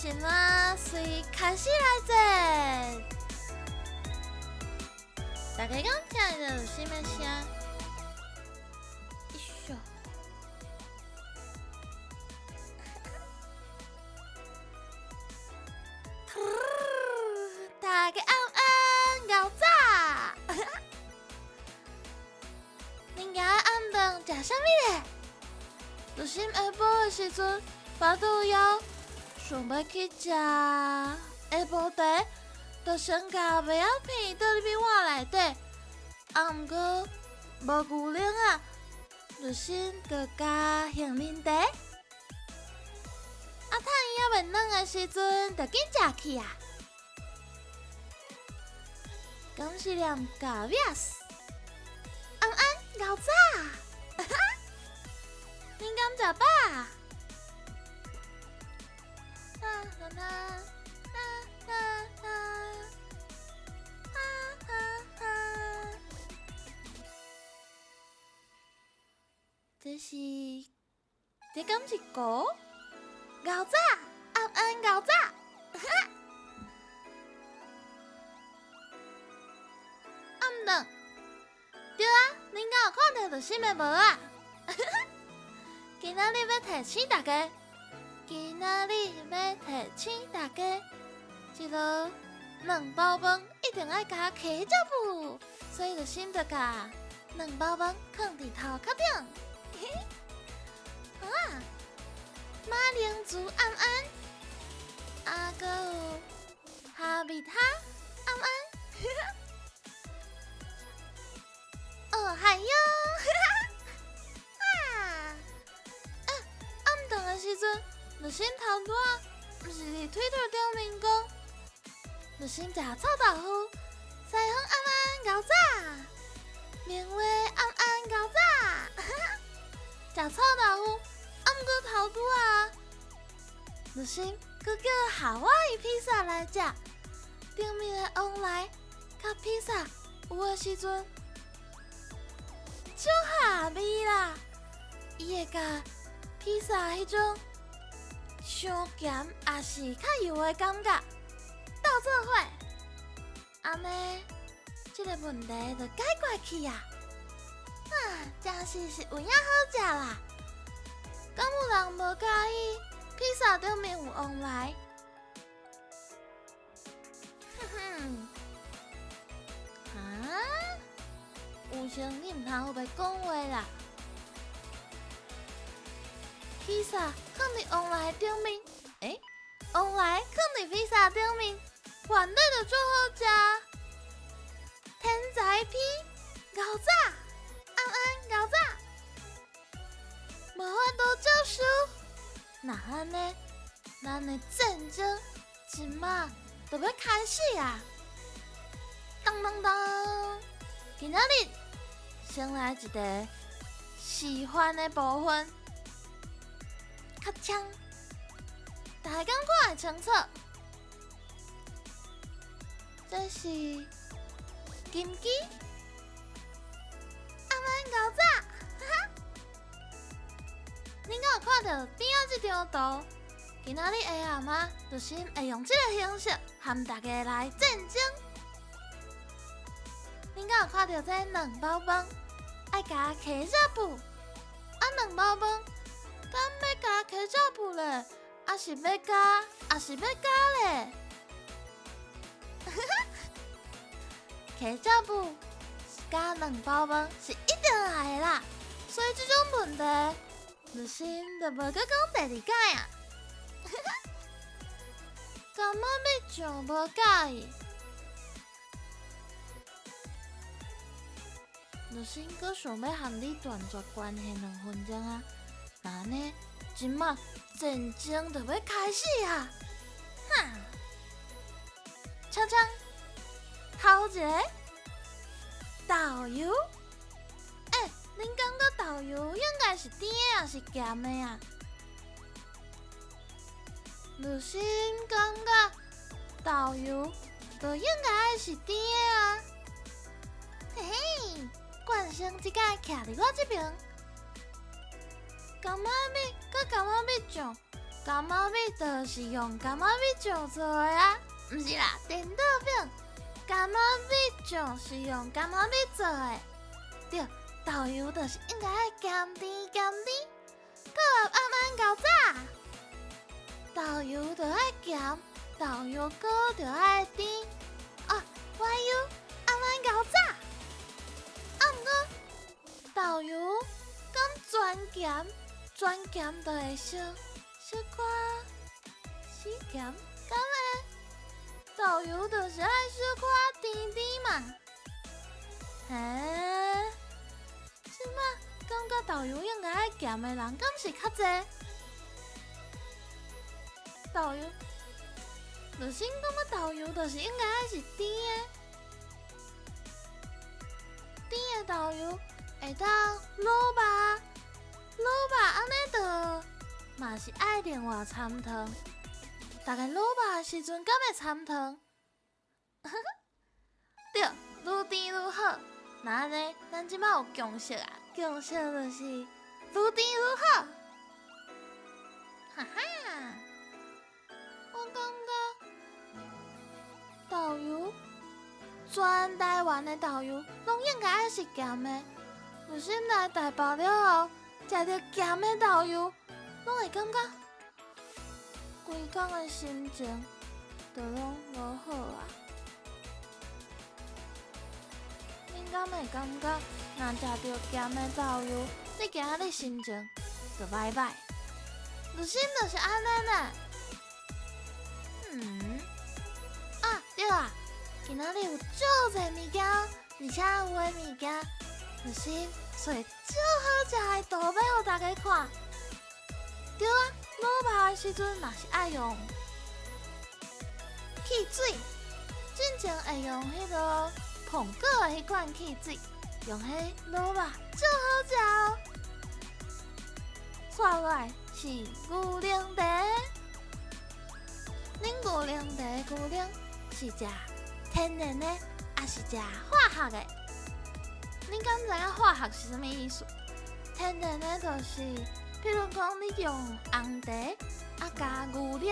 今仔随开始来者，大家敢听得到什么声？一咻！大家暗熬早！恁今暗顿食啥物咧？就心下晡的时阵，巴肚枵，想要去食下晡茶，就先甲麦仔片倒入去碗内底，啊毋过无牛奶啊，就先搁加杏仁茶。啊，趁伊还未软的时阵，就紧食去啊！敢是念咖啡斯，暗熬早，恁敢食饱？啦啦啦啦啦啦，哈哈哈！这是敢是歌？熬早，暗熬早，暗顿。对啊，恁敢有看到着什么无啊？今仔日要提醒大家，今仔日要提醒大家，一路2包饭一定爱加茄汁布，所以就先着甲2包饭放伫头壳顶。好啊，马铃薯暗，啊搁有哈密塔暗。哦嗨哟，暗顿的时阵，就先头拄仔，毋是伫推特顶面讲，就先食臭豆腐，西方熬早，棉花熬早，食臭豆腐，毋过头拄仔，就先搁叫夏威夷披萨来食，顶面的往来甲披萨有的时阵。就下味啦，伊会甲披萨迄种伤咸也是较油的感觉斗做伙，安尼这个问题就解决去啊！真是有影好食啦！敢有人无介意披萨顶面有往来？有时你毋通有袂讲话啦！披萨放伫往来顶面，往来放伫披萨顶面，原来就做好食。天才批熬早，熬早，无法度照输。那安尼，咱的战争即马就要开始啊！当当当，今仔日。先来一个示范的部分，较呛，大家敢看会清楚？这是金鸡，熬早，恁敢有看到边仔这张图？今仔日下暗啊，就先会用这个形式和大家来战争。恁敢有看到这2包饭？爱加茄汁布，啊2包饭，敢要加茄汁布咧？啊是要加咧？茄汁布加2包饭是一定来的啦，所以这种问题，就先就无搁讲第2解啊。感觉要上无介意。就先搁想要和你断绝关系2分钟啊！那呢，今麦战争就要开始啊！锵锵，头一个豆油，恁感觉豆油应该是甜的还是咸的啊？就先感觉豆油就应该爱是甜的啊！嘿嘿。惯性即摆徛伫我这边，感觉要，搁感觉要上柑仔米就是用柑仔米酱做的啊，毋是啦，颠倒饼。柑仔米酱是用柑仔米做的，对，豆油就是应该爱咸甜咸甜，搁合暗暗搞早。豆油就爱咸，豆油搁就爱甜，啊，我油暗暗搞早。啊，毋过豆油敢全咸，全咸就会小可死咸，敢会？豆油就是爱小可甜甜嘛。嘿，即摆感觉豆油应该爱咸的人，敢是较济？豆油，就先感觉豆油就是应该爱是甜的，甜的豆油会当卤肉，卤肉安尼就嘛是爱另外掺汤。大概卤肉的时阵，敢会掺汤？对，愈甜愈好。那安尼，咱即摆有共识啊，共识就是愈甜愈好。哈哈，我感觉豆油，全台湾的豆油拢应该爱是咸的。有心来台北了后，食着咸的豆油，拢会感觉规工的心情就拢无好啊。恁敢会感觉，若食着咸的豆油，你今仔日心情就歹歹？有心就是安尼呢。啊，对啊，今仔日有足侪物件，而且有诶物件，有心做足好食的图要互大家看。对啊，卤肉的时阵嘛是爱用汽水，进前会用迄个苹果的迄款汽水，用迄卤肉足好食哦。再来是牛奶茶，恁牛奶茶牛奶是食天然的，还是食化学的？恁敢知影化学是啥物意思？天然的就是，譬如讲你用红茶加牛奶，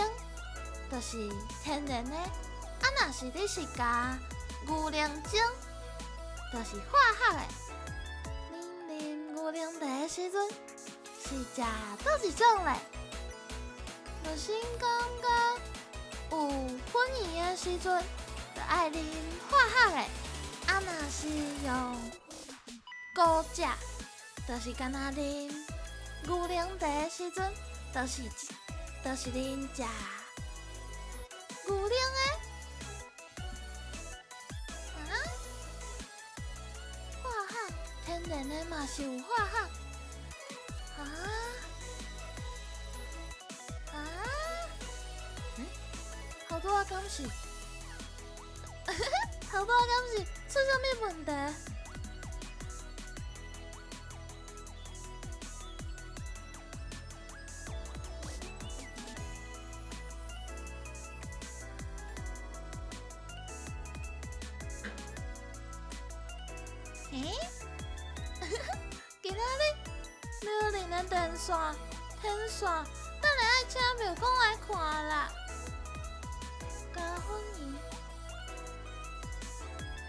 就是天然的；若是你是加牛奶精，就是化学的。恁啉牛奶茶的时阵是食倒一种嘞？就先感觉有混盐的时阵，就爱啉化学的；若是用高食，就是干那啉牛奶茶的时阵，就是啉食牛奶的。化学天然的嘛是有化学。好多啊，敢是？好多啊，敢是出啥物问题？今仔日庙里的电线，等下爱请庙公来看啦。加粉圆，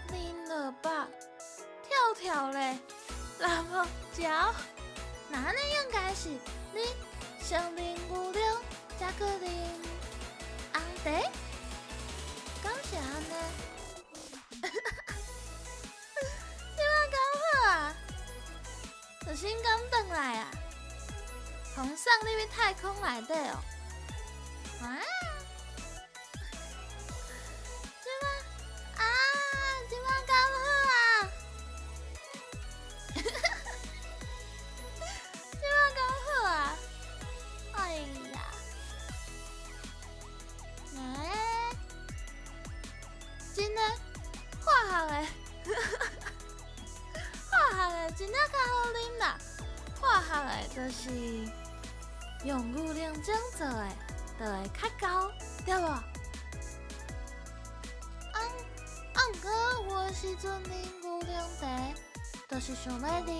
啉落饱，跳咧，那木条，那安尼应该是你先啉牛奶，才去啉红茶，敢是安尼？你我搞好啊！就先敢转来啊！皇上，你去太空内底哦？啊！即摆敢好啊！即摆敢好啊！哎呀，真的化学的，化学的真正较好啉啦。化学的就是用牛奶精做的，就会较高，对无？毋过有诶时阵啉牛奶茶，就是想要啉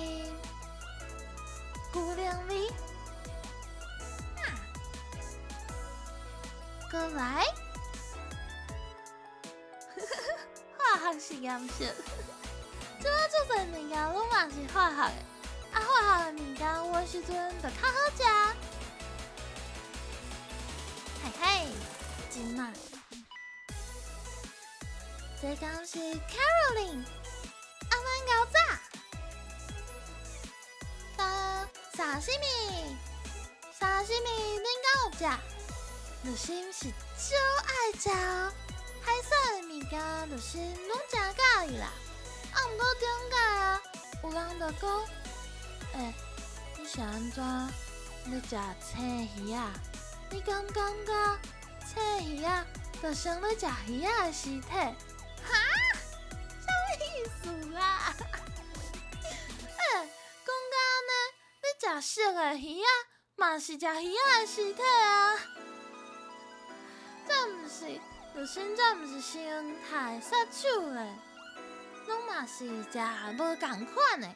牛奶味。过来。化学实验室，即摆做侪物件拢嘛是化学的，化学的物件有的时阵就较好食。嘿嘿，真啊！这天是 Caroline， 暗晚搞早。沙西米，恁敢有食？就心是超爱食哦，海产的物件就心拢真介意啦。毋过顶摆有人就讲，你是安怎咧食青鱼啊？你敢感觉青鱼啊，就像咧食鱼仔的尸体？哈？啥意思啊？食熟的鱼仔，嘛是食鱼仔的尸体啊！这毋是，就算这毋是生态杀手嘞，拢嘛是食无共款的，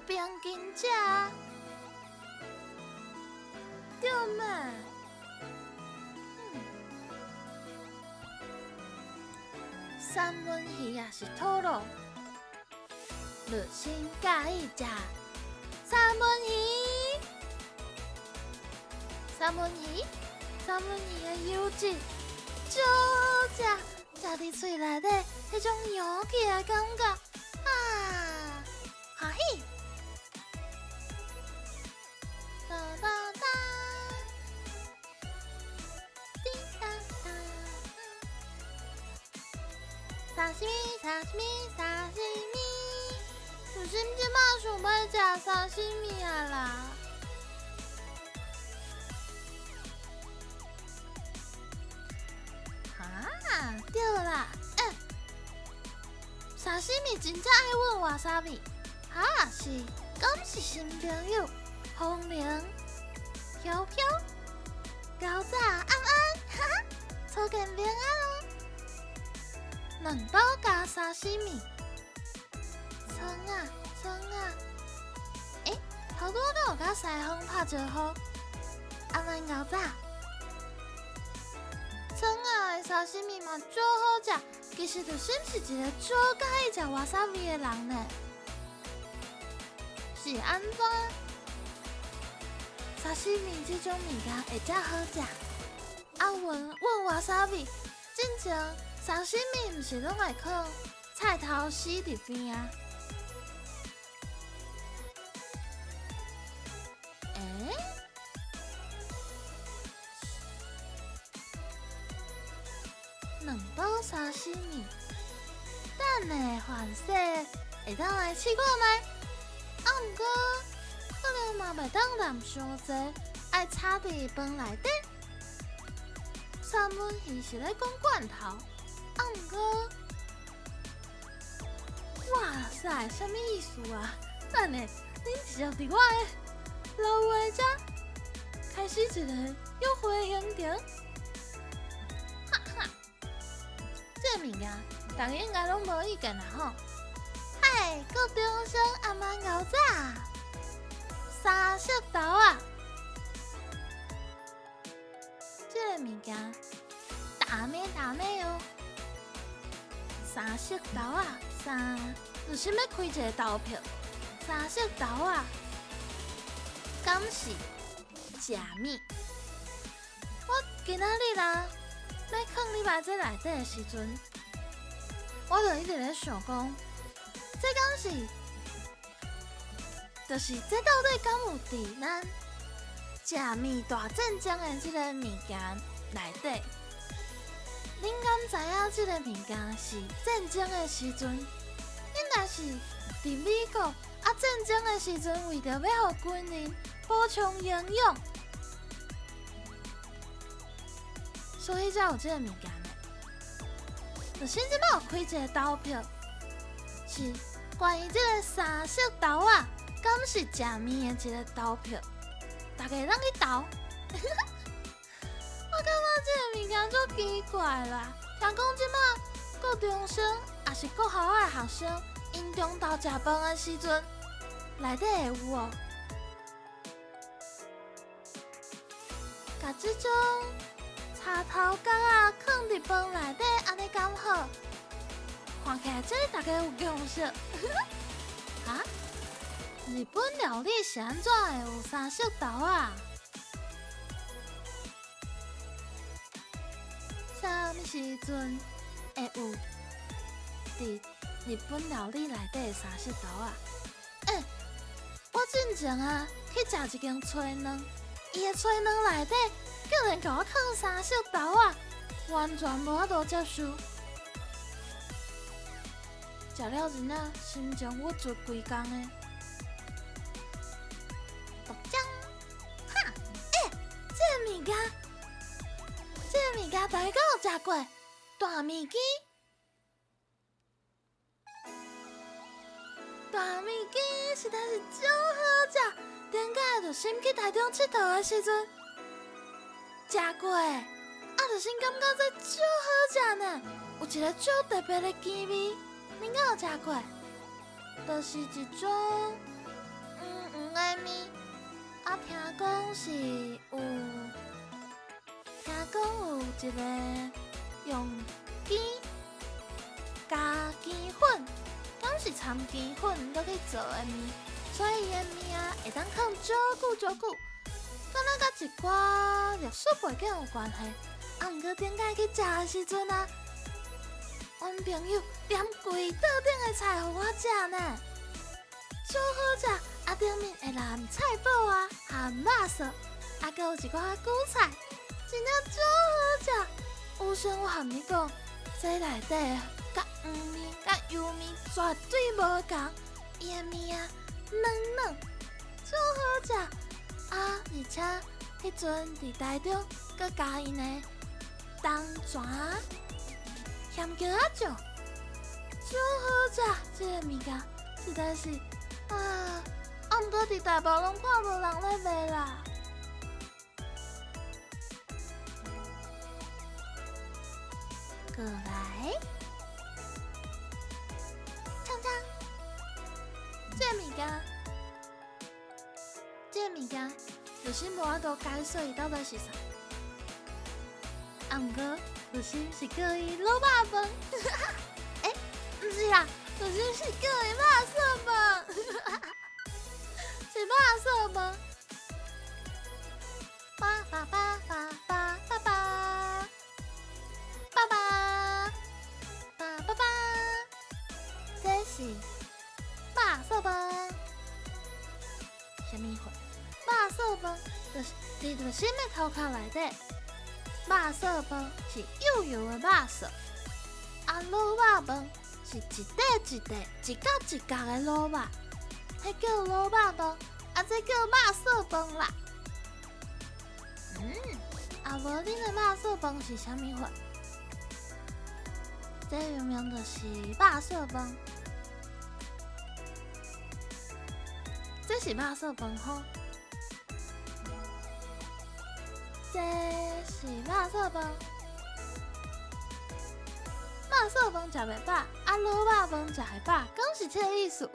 平均食啊，对嘛？三文鱼也是土路，热心介意食。三文鱼的油脂超好食，食伫嘴内底，迄种摇起的感觉啊，欢喜！哒哒哒，叮当当，沙西米。有心即马想要食沙西米啊啦！对啦，沙西米真正爱问瓦萨比，是，敢是新朋友，风铃、飘飘、高早安安，初见平安哦。两包加沙西米。葱啊！头拄我有甲西风拍招呼，暗晚搞早。葱啊的沙西米嘛足好食，其实就是一个足介意食瓦萨比的人呢。是安怎？沙西米这种物件会遮好食？问瓦萨比，真正沙西米毋是拢会放菜头丝伫边啊？两包沙西米，等下范式会当来试看卖。毋过可能嘛袂当淋伤济，爱插伫饭内底。三文鱼是咧讲罐头，毋过，哇塞，什么意思啊？等下恁直接伫我的老话遮开始一个约会行程。这物件，大家应该拢无意见啦吼。嗨，各中生暗晚搞早，三色豆啊！这个物件，大咩哦。三色豆啊，就是要开一个投票。三色豆啊，敢是假米？我今仔日啦。在放你把这内底的时阵，我就一直咧想讲，这敢是，就是这到底敢有伫咱食面大战争的这个物件内底？恁敢知影这个物件是战争的时阵，应该是伫美国战争的时阵，为着要互军人补充营养。所以才有这个物件呢。就甚至有开一个投票，是关于这个三色豆啊，敢是食面的一个投票，大家当去投。我感觉这个物件足奇怪啦。听讲即马国中生也是国校的学生，因中昼食饭的时阵，内底会有哦。甲这种插头角啊，放伫饭内底，安尼刚好。看起来这大家有共识。啊？日本料理是安怎会有三色豆啊？啥物时阵会有伫日本料理内底的三色豆啊？我进前啊去食一间炊卵，伊的炊卵内底竟然甲我放三色豆啊，完全无法度接受。食了真啊，心情郁卒规工的。豆浆，哈，这物件，大家敢有食过？大米鸡，大米鸡实在是真好食，点解就先去台中佚佗的时阵食过？就先感觉这真好食呢，有一个超特别的鸡味。恁敢有食过？就是一种黄的面，听讲是有，听讲有一个用鸡加鸡粉，敢是掺鸡粉落去做的面，所以伊的面啊会当放足久，敢若甲一寡历史背景有关系。毋过顶摆去食的时阵啊，阮朋友点规桌顶的菜互我食呢，超好食！顶面会淋菜脯啊，含肉臊，阁有一寡韭菜，真正超好食。有先我含你讲，这内底甲黄面、甲油面绝对无共，伊的面啊软，超好食。而且迄阵伫台中，佮加因的冬泉咸椒仔酱，超好食！这个物件实在是毋过伫大埔拢看无人咧卖啦。过来，尝尝，这物件，就是无法度解说伊到底是啥。毋过，就是叫伊卤肉饭。毋是啦，就是叫伊肉臊饭。是肉臊饭。爸爸爸爸爸爸爸爸爸爸爸爸，这是肉臊饭。什么货？肉臊饭就是伫着心的头壳内底。肉臊饭是幼幼的肉臊，卤肉饭是一块一块、一角一角的卤肉，迄叫卤肉饭，这叫肉臊饭啦。无恁的肉臊饭是啥物货？这明明就是肉臊饭，这是肉臊饭吼。这是肉臊饭，肉臊饭食袂饱，卤肉饭食会饱，讲是这个意思。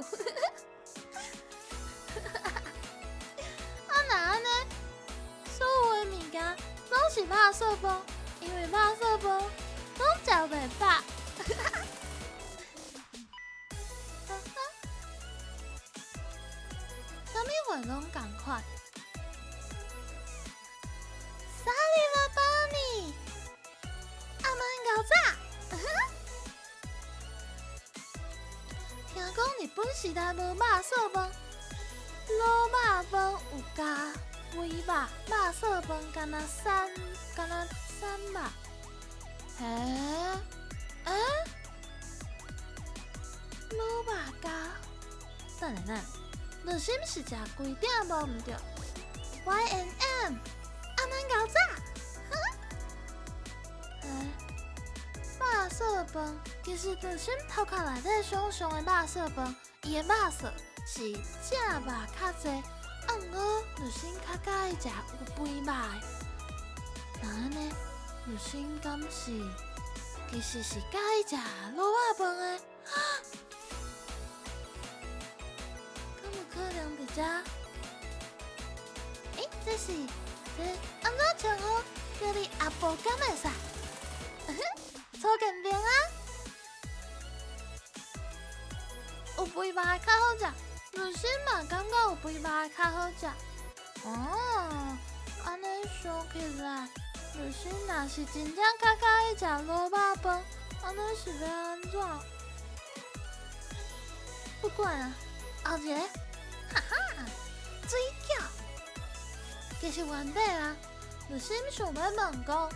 若安尼，所有的物件拢是肉臊饭，因为肉臊饭拢食袂饱。啥物话拢共款。听讲日本时代无肉臊饭，卤肉饭有加煨肉，肉臊饭干那三肉。卤肉加，等下，你是毋是食规鼎无毋对 ？YNM， 阿曼搞炸，肉臊饭其实就是头壳内底想象的肉臊饭，伊的肉臊是正肉较济，毋过女生较介意食有肥肉的。那安尼，女生敢是其实是介意食卤肉饭的？敢有可能伫遮？这安怎称呼？佮你也无敢会使。初见面啊，有肥肉较好食，女生嘛感觉有肥肉较好食。哦，安尼想起来，女生若是真正较喜欢食萝卜饭，安尼是要安怎？不管啊，后一个，哈哈，水饺。其实原本啊，女生想要问讲，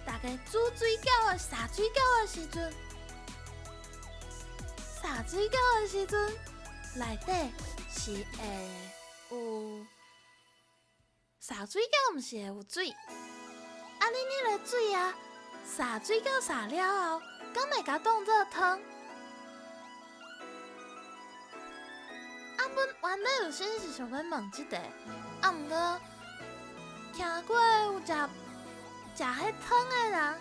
大家煮水饺的撒水饺的时阵，撒水饺的时阵，内底是会有撒水饺，毋是会有水。啊，恁迄个水啊，撒水饺撒了后，敢会甲当做汤？阮原本有先是想要问即个，啊，毋过听过有食迄汤的人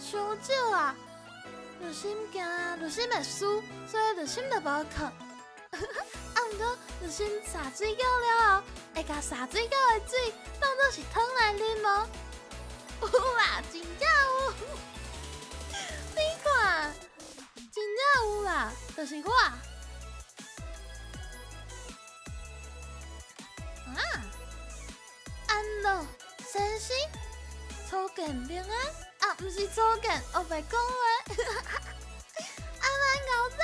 伤少啊，就心惊就心会输，所以就心就无放。啊，毋过就心撒水饺了后，会甲撒水饺的水当作是汤来啉无？有啦，真正有！你看，真正有啦，就是我。安乐先生，初见面啊！啊，毋是初见，我袂讲话。阿曼牛仔，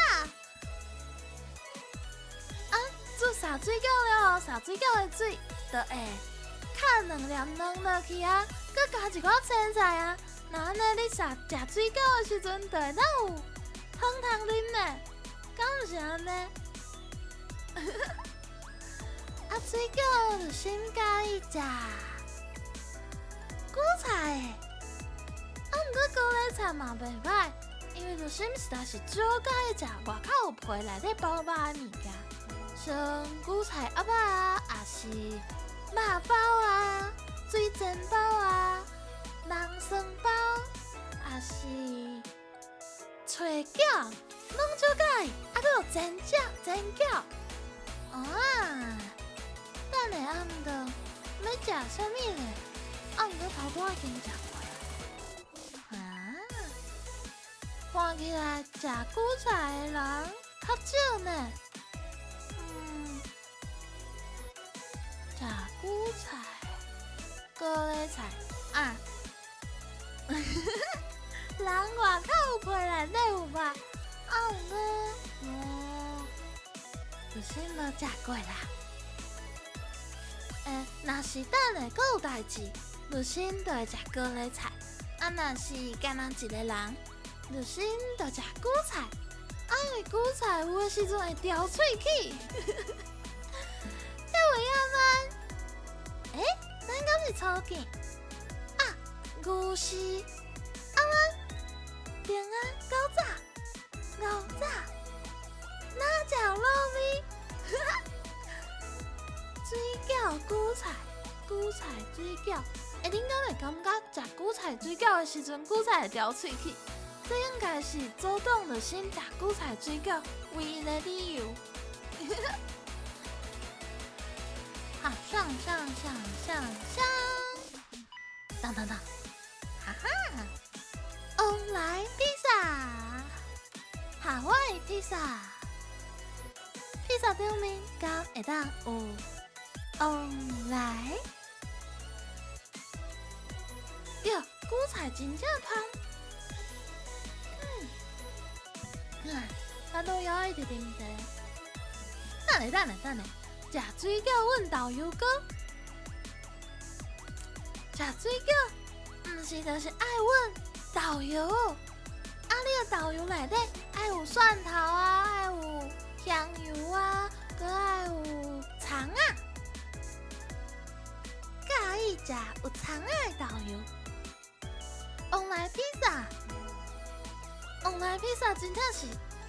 啊，煮撒水饺了后，撒水饺的水就会卡2粒卵落去啊，佮加一寡青菜啊。那安尼你食水饺的时阵，就会当有汤通啉呢，敢毋是安尼？啊，水饺就先介意食韭菜的，啊，毋过高丽菜嘛袂歹，因为就心实在是少介意食外口有皮内底包肉的物件，像韭菜鸭啊，也是肉包啊、水煎包啊、人参包，也是脆饺，拢少介意，啊，佮有煎饺，啊。等下暗顿要食啥物咧？啊，毋过头拄已经食过啊。看起来食韭菜的人较少呢。食韭菜、高丽菜啊。人外口有皮内底有肉，啊，毋过，就是无食过啦。若是等下阁有代志，律师就会食高丽菜；啊，若是干那一个人，律师就食韭菜。啊，因为韭菜有的时阵会掉喙齿。这位阿曼，咱敢是初见啊？牛是阿曼，平安牛仔，哪只糯米？水饺、韭菜水饺，恁敢会感觉食韭菜水饺的时阵，韭菜会掉喙齿？这应该是做党就先食韭菜水饺唯一的理由。好，上，当，哈哈，翁来披萨，夏威夷披萨，披萨顶面敢会当有？来，哟，韭菜真正香。咱都要一直啉茶。等下，食水饺阮豆油糕。食水饺，毋是就是爱阮豆油。啊，你的豆油内底爱有蒜头啊，爱有香油啊，搁爱有葱啊。介意食有葱仔的豆油。翁来披萨真正是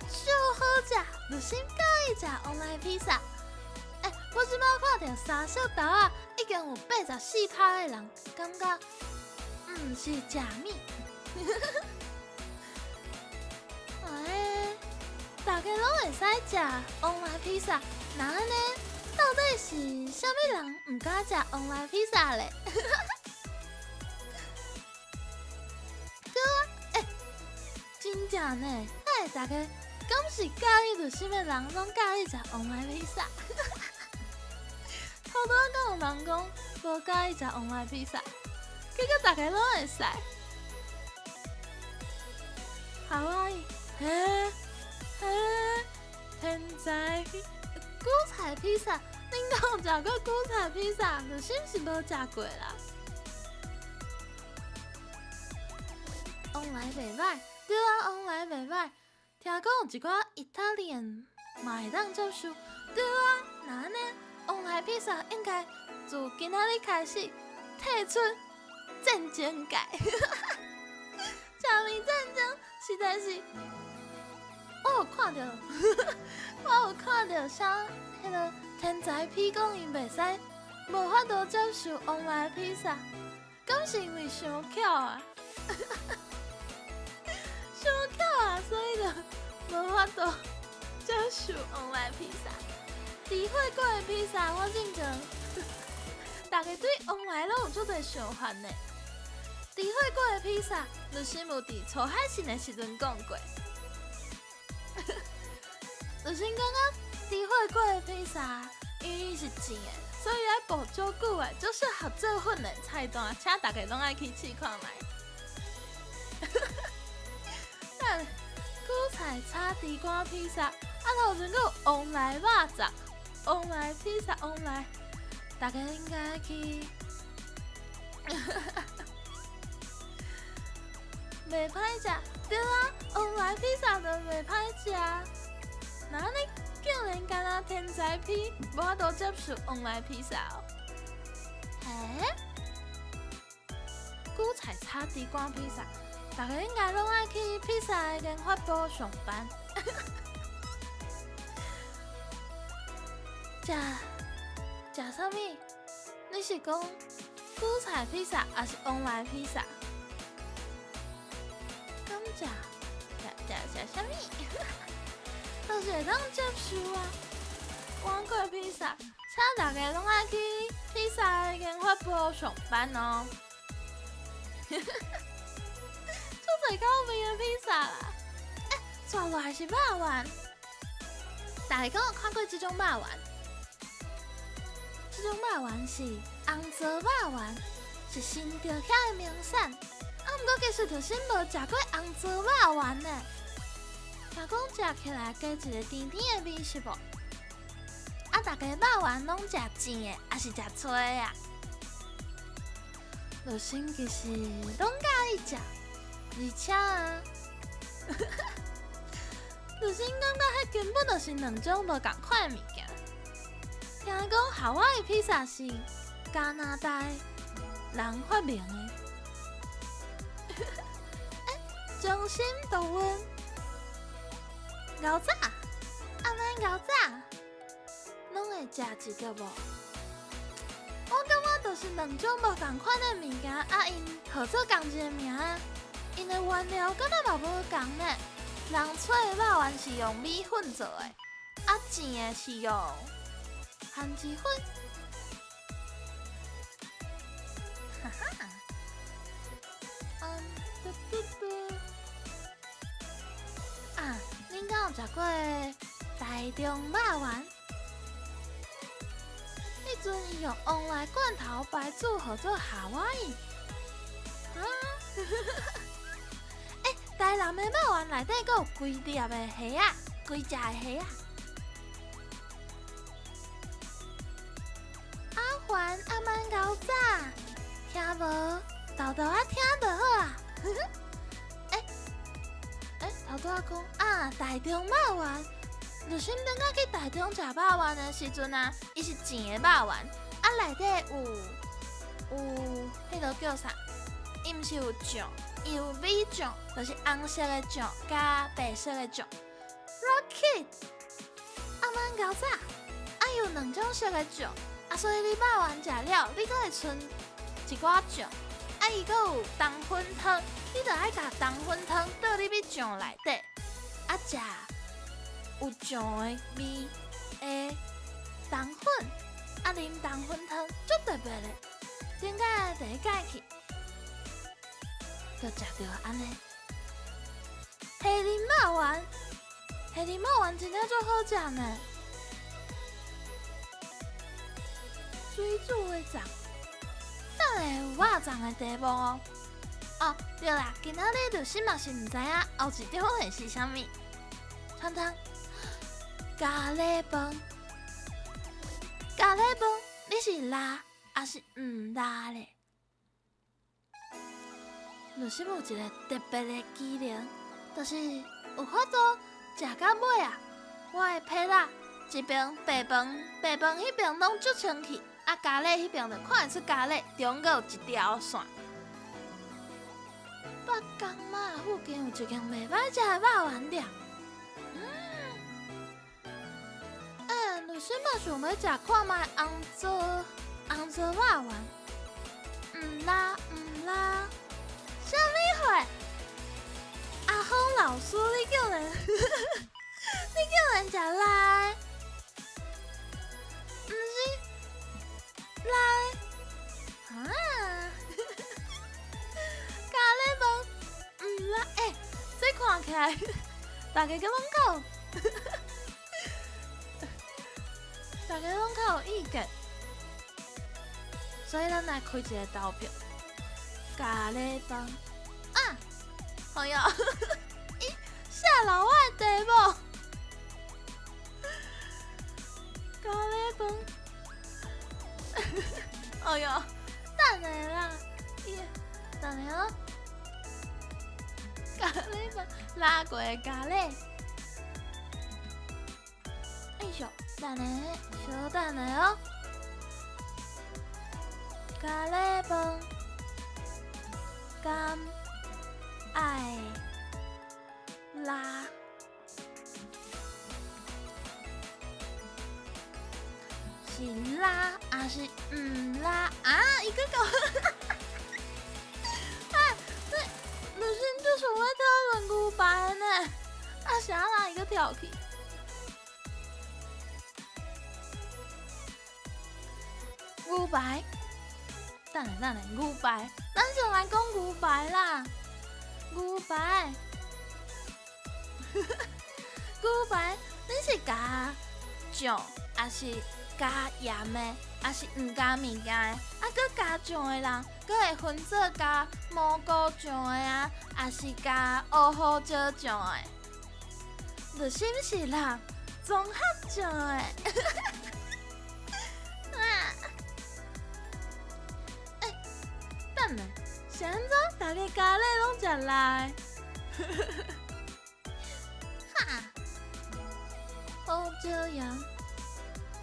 超好食，就心介意食翁来披萨。我即摆看到三色豆啊，已经有84趴的人感觉毋是假米。大家拢会使食翁来披萨，那安尼到底是啥物人毋敢食翁来披萨咧？真正呢，大家敢是介意着什么人拢介意食王牌披萨？头拄仔敢有人讲无介意食王牌披萨，结果大家拢会使。夏威夷，天才菇菜披萨，恁敢有食过菇菜披萨？就是毋是无食过啦。王牌袂歹，对啊，王牌袂歹。听讲有一寡意大利人嘛会当接受，对啊，那安尼王牌披萨应该自今仔日开始退出战争界。假面战争实在是，我有看到，我有看到啥迄个天才批讲因袂使无法度接受王牌披萨，敢是因为伤巧啊？伤巧啊，所以就无法度接受王牌披萨。诋毁过的披萨，我认真，大家对王牌拢有足侪想法呢。诋毁过的披萨，律师有伫楚海信的时阵讲过。律师感觉诋毁过的披萨，因为伊是甜的，所以爱爆足久的，足适合做粉的菜单，请大家拢爱去试看卖。但韭菜炒地瓜披萨，头前佫有王来肉粽、王来披萨、王来，大家应该去。袂歹食，对啊，王来披萨就袂歹食。那你竟然敢若天才批，无法度接受王来披萨哦？韭菜炒地瓜披萨，大家应该拢爱去披萨的研发部上班。食啥物？你是讲韭菜披萨，还是王来披萨？食啥物？就是会当接受啊。碗粿披萨，请大家拢爱去披萨的研发部上班哦。做侪够味的披萨啦！绝对是肉丸。大家敢有看过这种肉丸？这种肉丸是红糟肉丸，是新竹遐的名产。毋过其实就是无食过红糟肉丸呢。听讲食起来加一个甜甜的味是无？大家肉丸拢食甜的，还是食脆的啊？律师其实拢介意食，而且律师感觉迄根本就是两种无共款的物件。听讲夏威夷披萨是加拿大人发明的。中心度温，熬早，暗暝熬早，拢会食一个无？我感觉就是两种无共款的物件，因合做同一个名，因的原料敢若嘛无共呢。人脆的肉丸是用米粉做的，甜的是用番薯粉。哈哈，恁敢有食过台中肉丸？迄阵伊用王来罐头白煮合做夏威夷。台南的肉丸内底佫有规粒的虾啊，规只的虾啊。阿环阿慢搞早，听无？豆豆啊听就好啊。头拄仔讲台中肉丸，就是等下去台中食肉丸的时阵啊，伊是甜的肉丸，内底有迄个叫啥？伊毋是有酱，伊有米酱，就是红色的酱加白色的酱。Rocket， 慢搞早，有两种色的酱，所以你肉丸食了，你佫会剩一寡酱。伊佫有冬粉汤，你着爱甲冬粉汤倒入去酱内底，食有酱的味的冬粉，啉冬粉汤足特别的。顶下第一届去，就食到安尼。虾仁肉丸，虾仁肉丸真正足好食呢。水煮的粽，等下有肉粽的题目哦。哦，对啦，今仔日就心嘛是毋知影后一场会是啥物。汤汤，咖喱饭，咖喱饭，你是辣还是毋辣咧？就心有一个特别的技能，就是有法度食到尾啊，我的皮啦，一边白饭，白饭迄边拢足清气，啊咖喱迄边就看会出咖喱，中间有一条线。北港嘛附近有一间袂歹食的肉丸店，就心嘛想要食看卖红糟肉丸，毋辣毋辣，啥物货？阿峰老师，你叫人，你叫人食辣的，毋是辣的，啊？咖喱饭毋辣，这看起来大家拢较，大家拢较有意见，所以咱来开一个投票，咖喱饭啊！哎呀，咦，下老外题目，咖喱饭，哎呀，等下啦，等下哦。咖喱饭，辣过的咖喱。哎呦，等下，小等下哦。咖喱饭，甘爱辣，是辣还是唔辣啊？一个狗。鲁迅就是会讨论牛排呢，啊，想要哪一个挑剔？牛排，等下，牛排，咱先来讲牛排啦，牛排，牛排，你是加酱，还是加盐的，还是毋加物件的？啊，佮加酱的人，佮会分做加蘑菇酱的啊，还是加乌胡椒酱的？就是毋是啦？综合酱的。等下，是安怎？大家咖喱拢食辣的？哈，胡椒盐。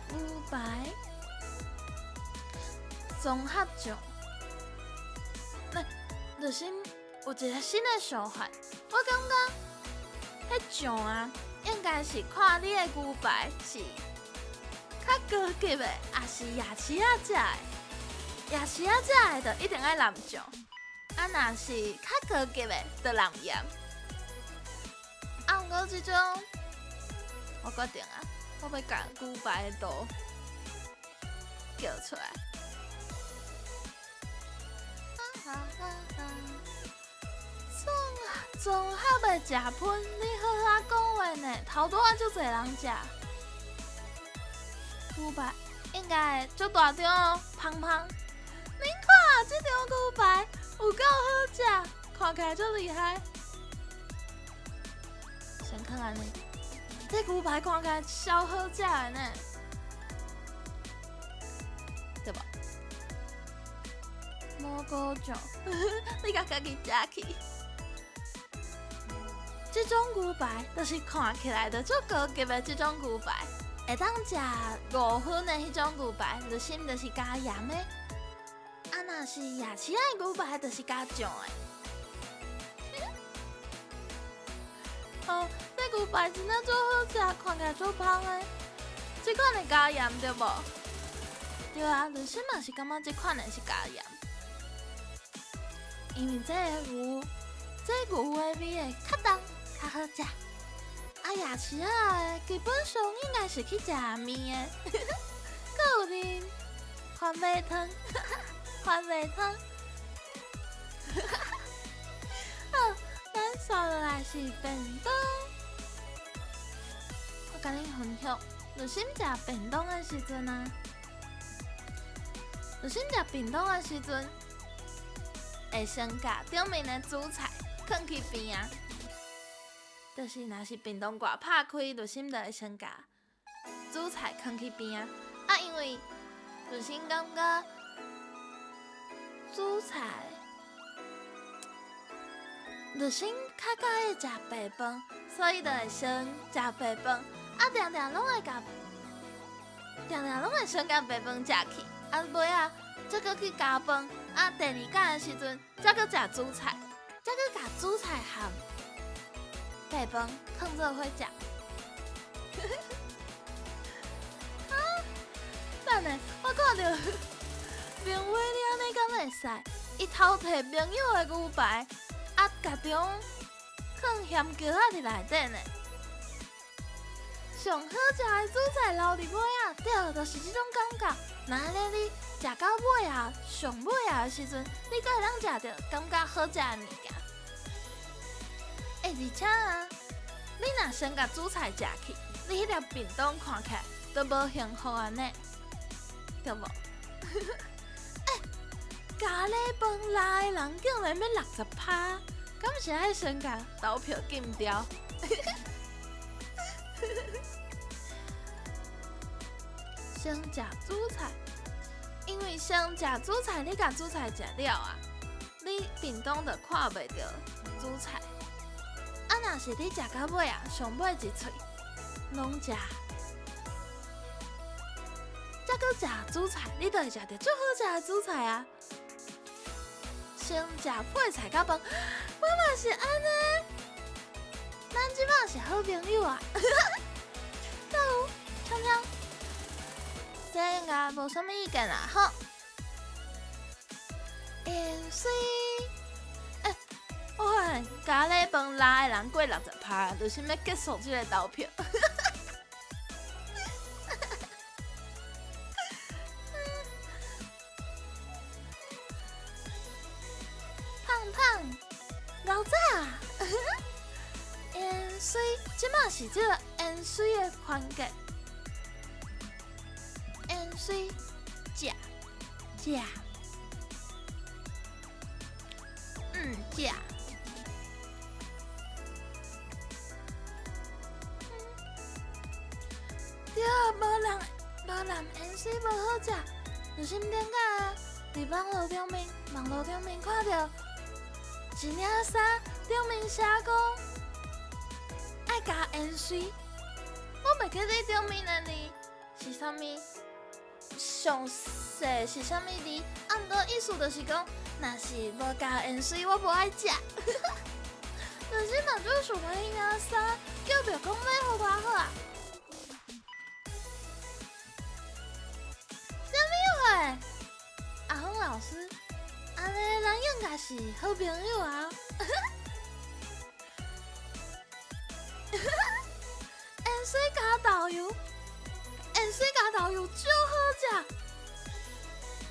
牛排综合酱，就是有一个新的想法，我感觉迄酱啊，应该是看你的牛排是较高级的，还是夜市仔食的？夜市仔食的就一定爱淋酱，啊，若是较高级的，就淋盐。啊，毋过即种，我决定啊。我要把牛排的图叫出来。综合的食品，你好好讲话呢。头拄仔足侪人食牛排，应该足大张哦，芳芳。恁看这张牛排有够好食，看起来足厉害。先看安尼。这牛排看起来超好食的呢，对吧？蘑菇酱，你甲家己食去。这种牛排就是看起来就足高级的这种牛排，会当食5分的迄种牛排，就心就是加盐的；啊，若是夜市的牛排，就是加酱的。哦。这牛排真正足好食，看起来足香的。这款会加盐对无？对啊，律师嘛是感觉这款的是加盐，因为这牛的味会较重，较好食。啊，夜市啊，基本上应该是去食面的，还有啉番麦汤，番麦汤。咱刷落来是便当。我甲恁分享，就先食便当的时阵啊，就先食便当的时阵，会先甲顶面的主菜放去边啊。就是若是便当挂拍开，就先会先甲主菜放去边啊。啊，因为就先感觉主菜。就先较介意食白饭，所以就会先食白饭。啊，定定拢会先甲白饭食去。啊，尾啊，再搁去加饭。啊，第二天的时阵，再搁食主菜，再搁甲主菜含白饭放做伙食。啊，等下，我看到明伟你安尼敢会使？伊偷摕朋友的牛排。啊，家中放咸椒仔伫内底呢。上好食的主菜留伫尾啊，对，就是即种感觉。那安尼你食到尾啊，上尾啊的时阵，你才会当食到感觉好食的物件。而且啊，你若先甲主菜食去，你迄粒便当看起来都无幸福安尼，对无？咖喱饭来的人竟然要60%，敢是爱先甲投票禁掉？先食主菜，因为先食主菜，你甲主菜食了啊，你便当就看袂到主菜。啊，若是你食到尾啊，上尾一喙拢食，再搁食主菜，你就会食到最好食的主菜啊。先食配菜甲饭，我嘛是安尼。咱即摆是好朋友啊！倒有，锵锵，这应该无啥物意见啦，吼。水，我发现咖喱饭拉的人过60%，就是要结束这个投票。老早，盐水即马是这个盐水的环节，盐水食，食，食。对，无人盐水无好食，就是顶个伫网络上面看到。一领衫顶面写讲爱加盐水，我袂记得顶面的字是啥物，详细是啥物字，啊，毋过意思就是讲，若是无加盐水，我无爱食。但是若做想要领衫，叫着讲买互我好啊。啥物话？阿峰老师。安尼咱应该是好朋友啊！盐水加豆油，盐水加豆油最好食。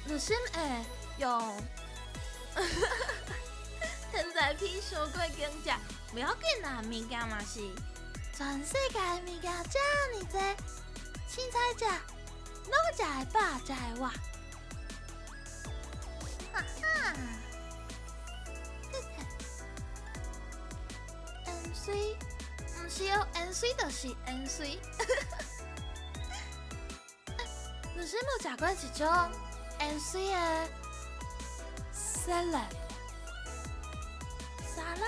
就先会用现在比伤过经济，不要紧啦，物件嘛是全世界的物件遮尔多，凊彩食，拢食会饱，食会活。哈哈，盐水，毋是哦，盐水就是盐水。你是无食过一种盐水的沙拉？沙拉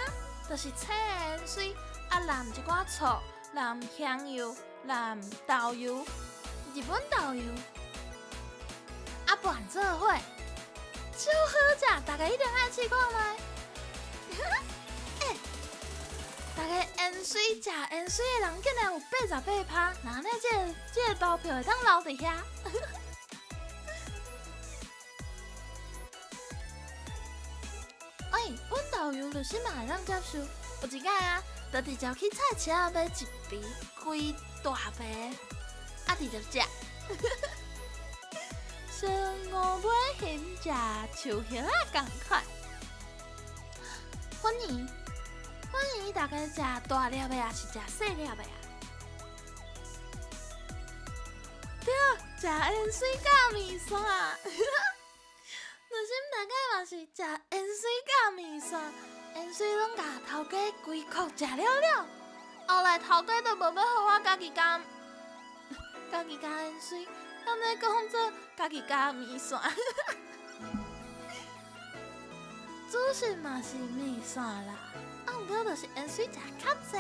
就是切的盐水，啊淋一寡醋，淋香油，淋豆油，日本豆油，啊拌做伙。超好食，大家一定爱试看卖。大家盐水食盐水的人竟然有88%，那呢这个投票会当留伫遐。阮豆油就是嘛会当接受，有一摆啊，就直接去菜市仔买一杯规大杯，啊直接食。像五尾熊食树叶仔同款，欢迎大家食大粒的，也是食细粒的啊。对，食盐水甲面线。就心大概嘛是食盐水甲面线，盐水拢甲头家规箍食了了，后来头家都无要互我家己加盐水，安尼讲做家己加面线。主食嘛是面线啦，毋过就是盐水食较济。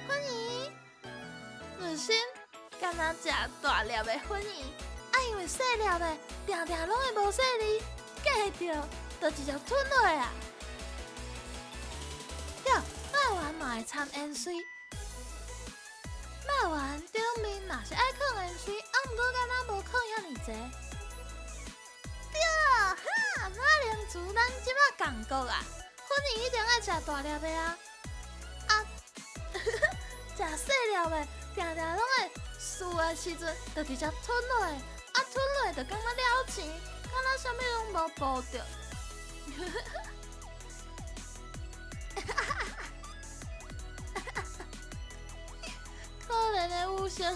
粉圆，就心敢若食大粒的粉圆。因为细粒的，定定拢会无细粒，夹着就直接吞落啊！对，肉圆嘛会掺盐水，肉圆顶面若是爱放盐水，毋过敢若无放遐尼济。对，哈，马铃薯咱即摆共国啊，粉圆一定爱食大粒的啊！食细粒的，定定拢会输的时阵就直接吞落。吞落就感觉了钱，敢若啥物拢无补着。可怜的吴生，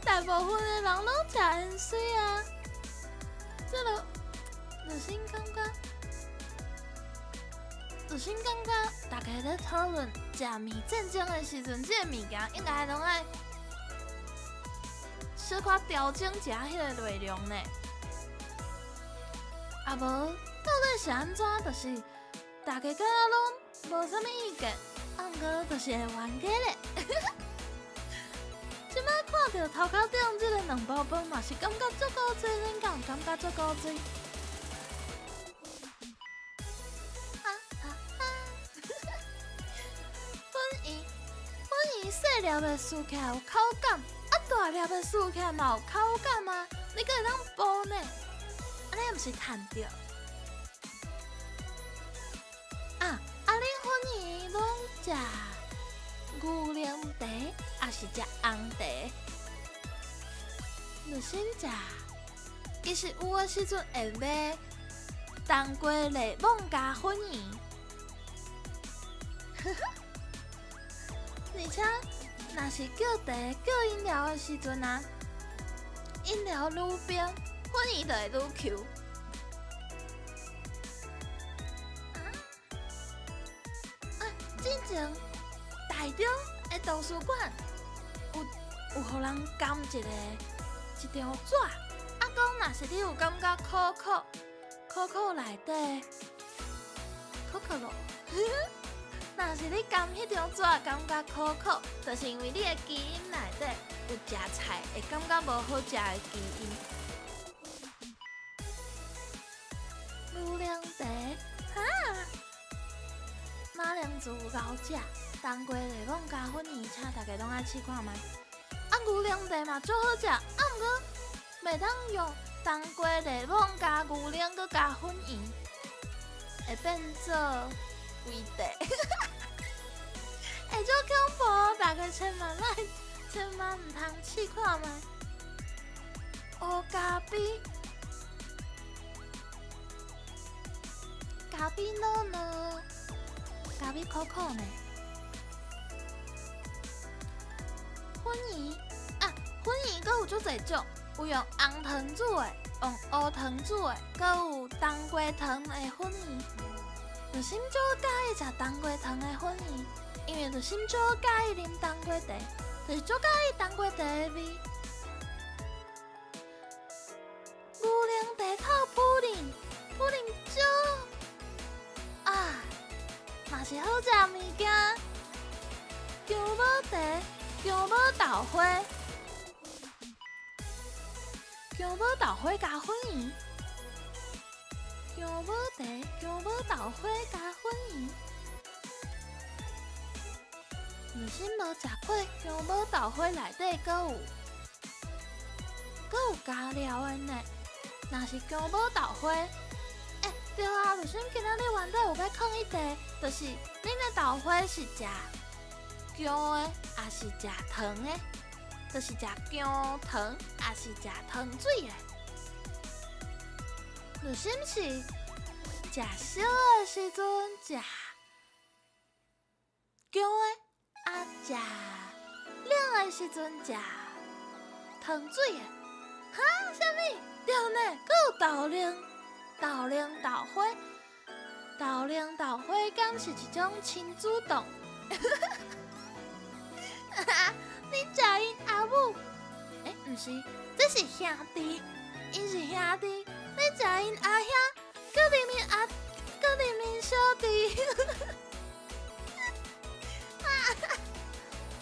大部分的人拢食盐水啊，这就心感觉，大家咧讨论食面战争的时阵，这个物件应该拢爱。小可调整一下迄个内容呢，啊无到底是安怎？就是大家敢若拢无啥物意见，毋过就是会冤家咧。即摆看到头壳顶即个两包饭嘛，是感觉足够济，恁敢有感觉足够济？粉圆细粒的撕起来有口感。大粒的撕起来嘛有口感啊，你可会当剥呢？安尼毋是趁着？恁粉圆拢食牛奶茶，还是食红茶？就先食，伊是有的时阵会买冬瓜柠檬加粉圆，而且。若是叫茶、叫饮料的时阵啊，饮料愈冰，粉圆就会愈 Q。之前台中的图书馆有互人监一张纸，讲若是你有感觉可可内底可可乐。若是你含迄张纸感觉可，就是因为你的基因内底有食菜会感觉无好食的基因。牛奶茶，马铃薯熬食，冬瓜柠檬加粉圆，请大家拢爱试看觅。牛奶茶嘛足好食，毋过袂当用冬瓜柠檬加牛奶佮加粉圆，会变做微茶。足恐怖，大家千万唔通试看觅。黑咖啡，咖啡浓，咖啡可呢。粉圆粉圆阁有足侪种，有用红糖煮的，用乌糖煮的，阁有冬瓜糖的粉圆。就心足介意食冬瓜糖的粉圆。因为就心足介意啉冬瓜茶，就是足介意冬瓜茶的味。牛奶茶套普林粥嘛是好食物件。姜母茶、姜母豆花、姜母豆花加粉圆。姜母茶、姜母豆花加粉圆。唔是无食过姜母豆花内底阁有加料的呢。若是姜母豆花，对啊，为什么今仔日原底有要放一题，就是恁的豆花是食姜的，还是食糖的？就是食姜糖，还是食糖水的？就什是食烧的时阵食姜的，食冷的时阵食汤水的。哈，啥物？对呢，佫有豆奶、豆奶、豆花。豆奶、豆花敢是一种亲子冻。你食因阿母？毋是，这是兄弟，因是兄弟。你食因阿兄，佮啉因小弟。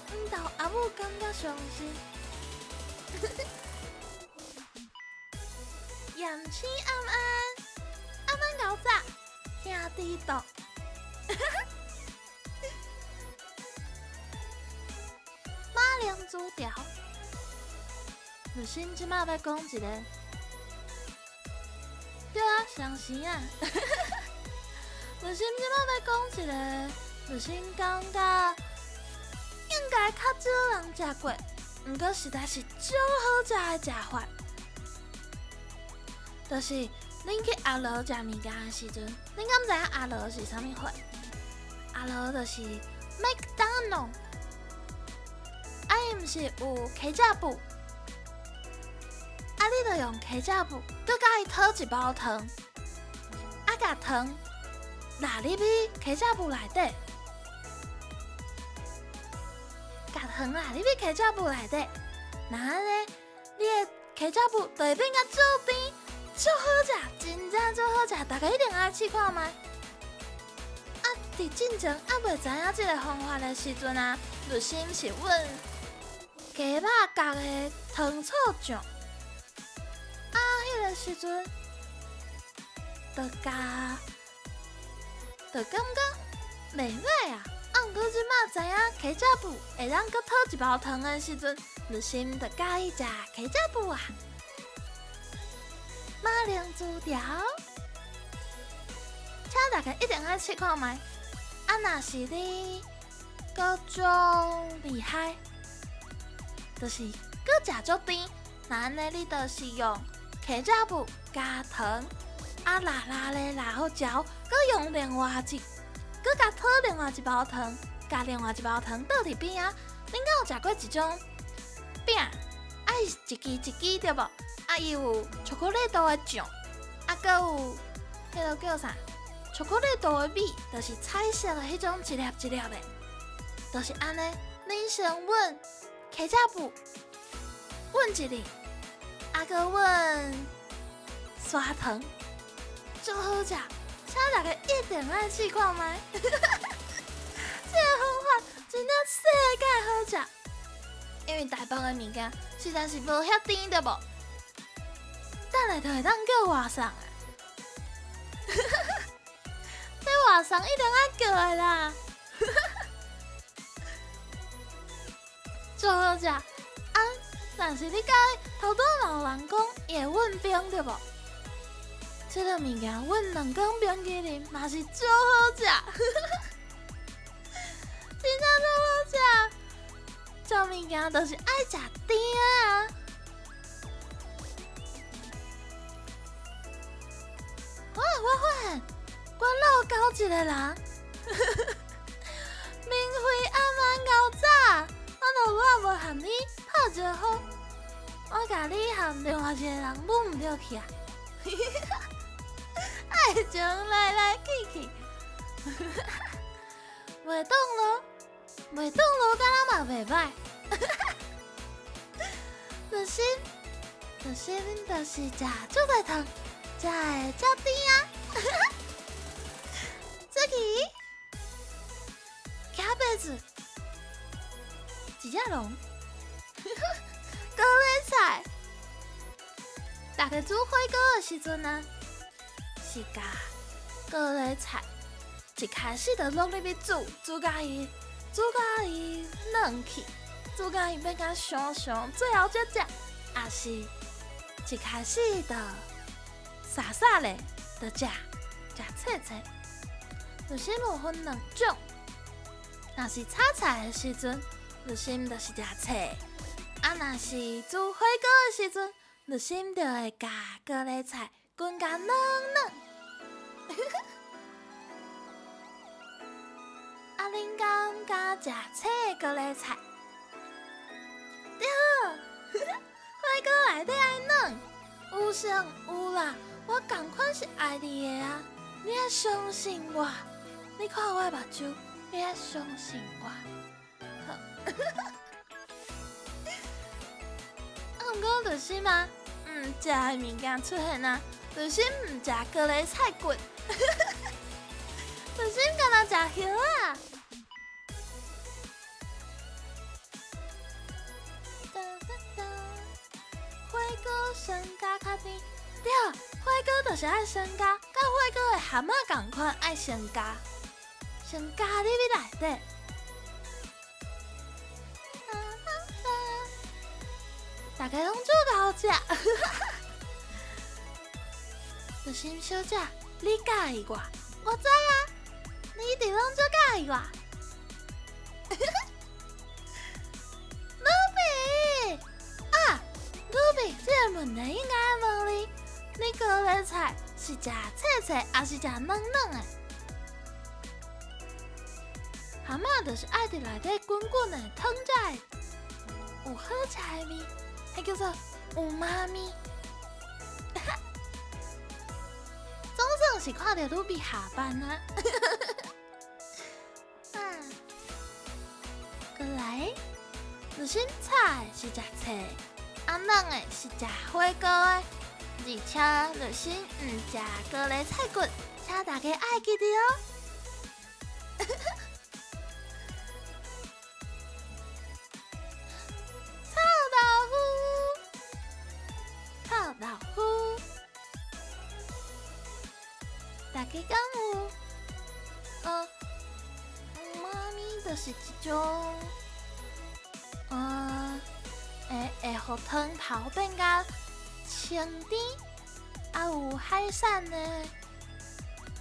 阮兜阿母感觉伤心。阳青暗暗搞早，兄弟冻。马铃薯条，如新即马要讲一个，对啊，伤心啊！如新即马要讲一个，如新感觉应该较少人食过，毋过实在是足好食的食法。就是恁去阿罗食物件的时阵，恁敢知影阿罗是啥物货？阿罗就是麦当劳，伊毋是有起炸布，你着用起炸布，佮甲伊讨一包糖，甲糖拿入去起炸布内底，甲糖拿入去起炸布内底，那安尼，你的起炸布就会变甲足甜。足好食，真正足好食，大家一定爱试看卖。伫进前袂知影即个方法的时阵就先是阮鸡肉夹的糖醋酱。迄个时阵，就感觉袂歹啊。毋过即马知影起炸布会当搁讨一包糖的时阵，就先就介意食起炸布啊。马铃薯条，请大家一定爱试看卖。若是你搁足厉害，就是搁食足甜，那安尼你就是用起炸布加糖，辣咧辣好嚼，搁用另外搁甲讨另外一包糖，加另外一包糖倒伫边啊。恁敢有食过一种饼？伊是一支一支对无？伊有巧克力豆的酱，搁有迄个叫啥？巧克力豆的米，就是彩色的迄种一粒一粒的，就是安尼。恁先揾起炸布，揾一粒，搁揾砂糖，足好食，请大家一定爱试看卖。这个方法真正世界好食，因为台北的物件实在是无遐甜对无？等下就会当叫外送啊！这外送一定爱叫的啦！足好食但是你甲头拄嘛有人讲会稳冰对无？这个物件阮两公冰淇淋嘛是足好食，真正足好食。这物件就是爱食甜啊！我发现，我老交一个人，明辉暗暗搞早，我无含你拍招呼，我甲你含另外一个人摸唔着去啊！爱情来去，袂挡路，敢若嘛袂歹。就是食足侪糖。才会足甜啊！这个茄贝子、一只龙、高丽菜，大家煮火锅的时阵是加高丽菜，一开始就落入去煮甲伊软去，煮甲伊变甲香，最后才食，也是一开始就。撒咧，就食切，就先有分两种。若是炒菜的时阵，就先就是食切；若是煮火锅的时阵，就先就会加高丽菜，滚甲软软。啊，恁敢敢食青的高丽菜？对，火锅内底爱软，有上有啦，我同款是爱你的啊！你要相信我，你看我的目睭，你要相信我。毋过就是嘛，毋食的物件出现啊，就是毋食高丽菜骨，就是敢若食叶啊。火锅身家较甜，对，火锅就是爱身家，甲火锅的蛤蟆同款爱身家，身家入去内底。大家拢做好食，就心小姐，你介意我？我知啊，你一定拢做介意我。鲁比啊，鲁比，这个问题应该问你，你高丽菜是食脆脆，还是食软软的？蛤蟆就是爱伫内底滚滚的汤才会有好食的味。迄叫做有妈咪，总算是看到鲁比下班啊！过来，热心菜是食菜，啊冷的是食火锅的，而且热心毋食高丽菜骨，请大家爱记得哦。大家敢有？妈咪就是一种，会互汤头变甲清甜，啊有海产的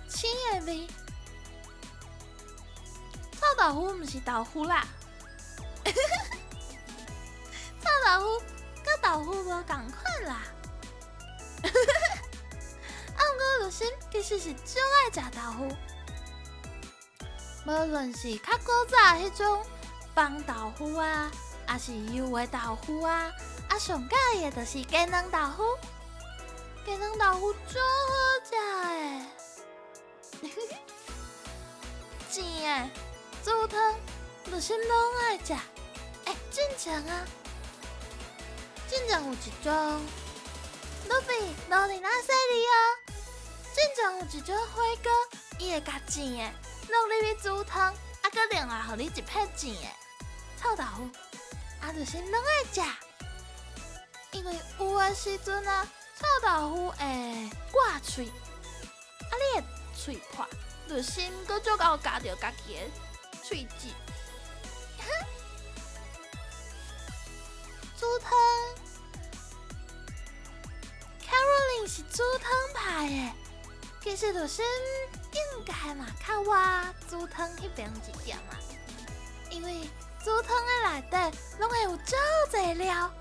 鲜的味。臭豆腐毋是豆腐啦，臭豆腐甲豆腐无共款啦。鲁心其实是最爱食豆腐，无论是较古早迄种放豆腐啊，还是油的豆腐啊，上介意的就是鸡卵豆腐。鸡卵豆腐最好食的，甜的煮汤，鲁心拢爱食。进前有一种，鲁比罗琳娜犀利哦。进前有一种火锅，伊会甲甜的落入去煮汤，搁另外互你一片甜的臭豆腐，就是拢爱食，因为有的时阵臭豆腐会挂喙，你的喙破，就心搁足够夹着家己的喙齿。煮汤 ，Caroline 是煮汤派的。其实就是应该嘛，较我煮汤迄边一点嘛，因为煮汤的内底拢会有足侪料，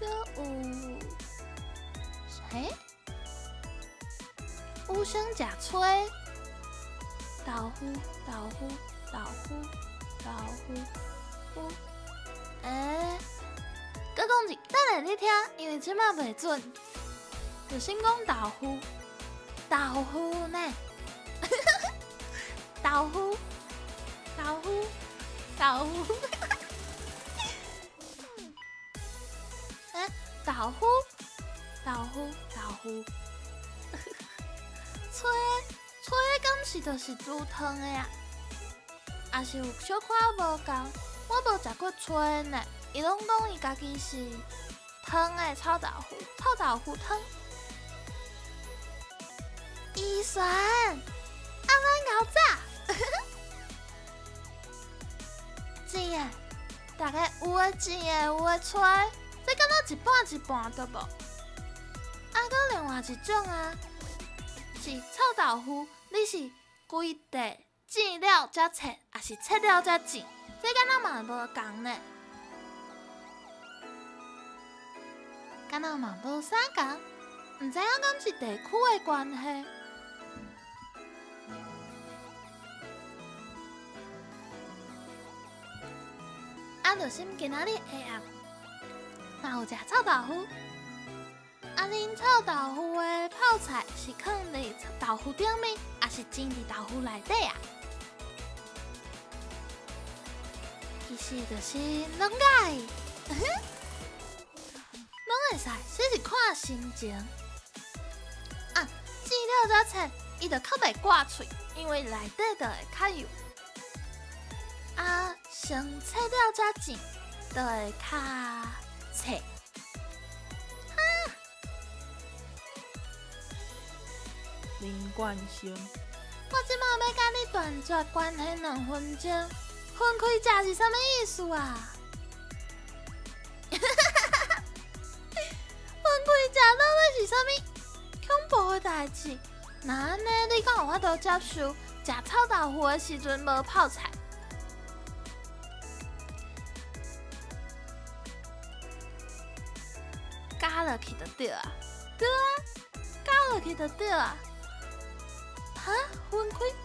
搁有有想食炊豆腐，搁讲一，等下你听，因为即马袂准。就先讲豆腐呢，豆腐，炊敢是就是煮汤的啊，也是有小可无共，我无食过炊呢，伊拢讲伊家己是汤的臭豆腐汤。伊酸，熬早，甜的，大概有的甜的，有的炊，这敢若一半一半对无？搁另外一种是臭豆腐，你是规地煎了才切，还是切了才煎？这敢若嘛无共呢？敢若嘛无啥共？毋知影敢是地区的关系。就心今仔日下暗，若有食臭豆腐。恁臭豆腐的泡菜是放伫豆腐顶面，还是浸伫豆腐内底啊？其实就是拢解，拢会使，只是看心情。煮了再切，伊就较袂挂喙，因为内底就会较油。先切了再煎，就会较脆。林冠生，我即马要甲你断绝关系2分钟，分开食是啥物意思啊？分开食到底是啥物恐怖的代志？那安尼你敢有法度接受食臭豆腐的时阵无泡菜？加落去就对啊，对啊，加落去就对啊。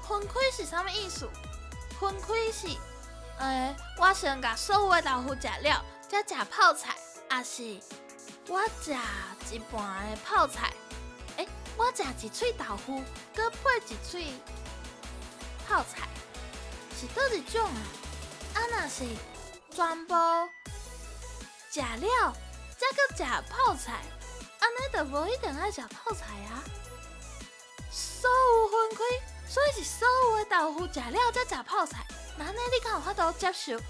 分开是啥物意思？分开是，我先甲所有的豆腐食了，才食泡菜，还是我食一半的泡菜？我食一喙豆腐，搁配一喙泡菜，是倒一种啊？若是全部食了，才搁食泡菜，安尼就无一定爱食泡菜啊。所有分开，所以是所有的豆腐食了才食泡菜。那安尼你敢有法度接受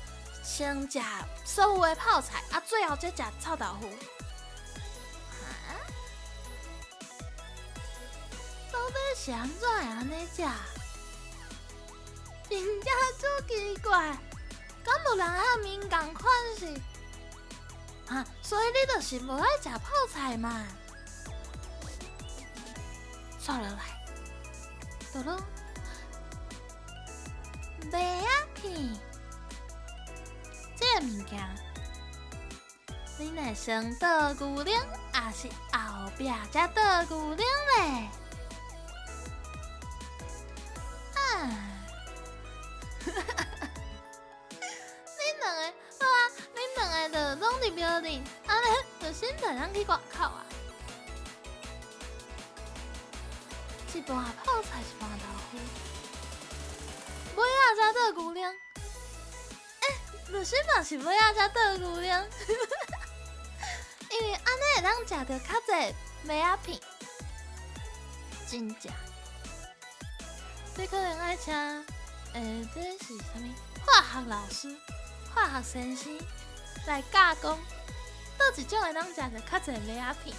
先食所有的泡菜，最后才食臭豆腐？到底是安怎会安尼食？真正足奇怪，敢无人遐面共款是？所以你就是无爱食泡菜嘛？刷落来。哆咯，麦仔片，这个物件，你会先倒牛奶，还是后壁才倒牛奶咧？恁两个，好啊，恁两个就拢伫庙里，安尼就先带人去外口啊。一半泡菜，一半豆腐，尾仔才倒牛奶。就是嘛是尾仔才倒牛奶，因为安尼会当食到较济麦仔片，真正。你可能爱请，这是啥物？化学老师、化学先生来教讲，倒一种会当食到较济麦仔片。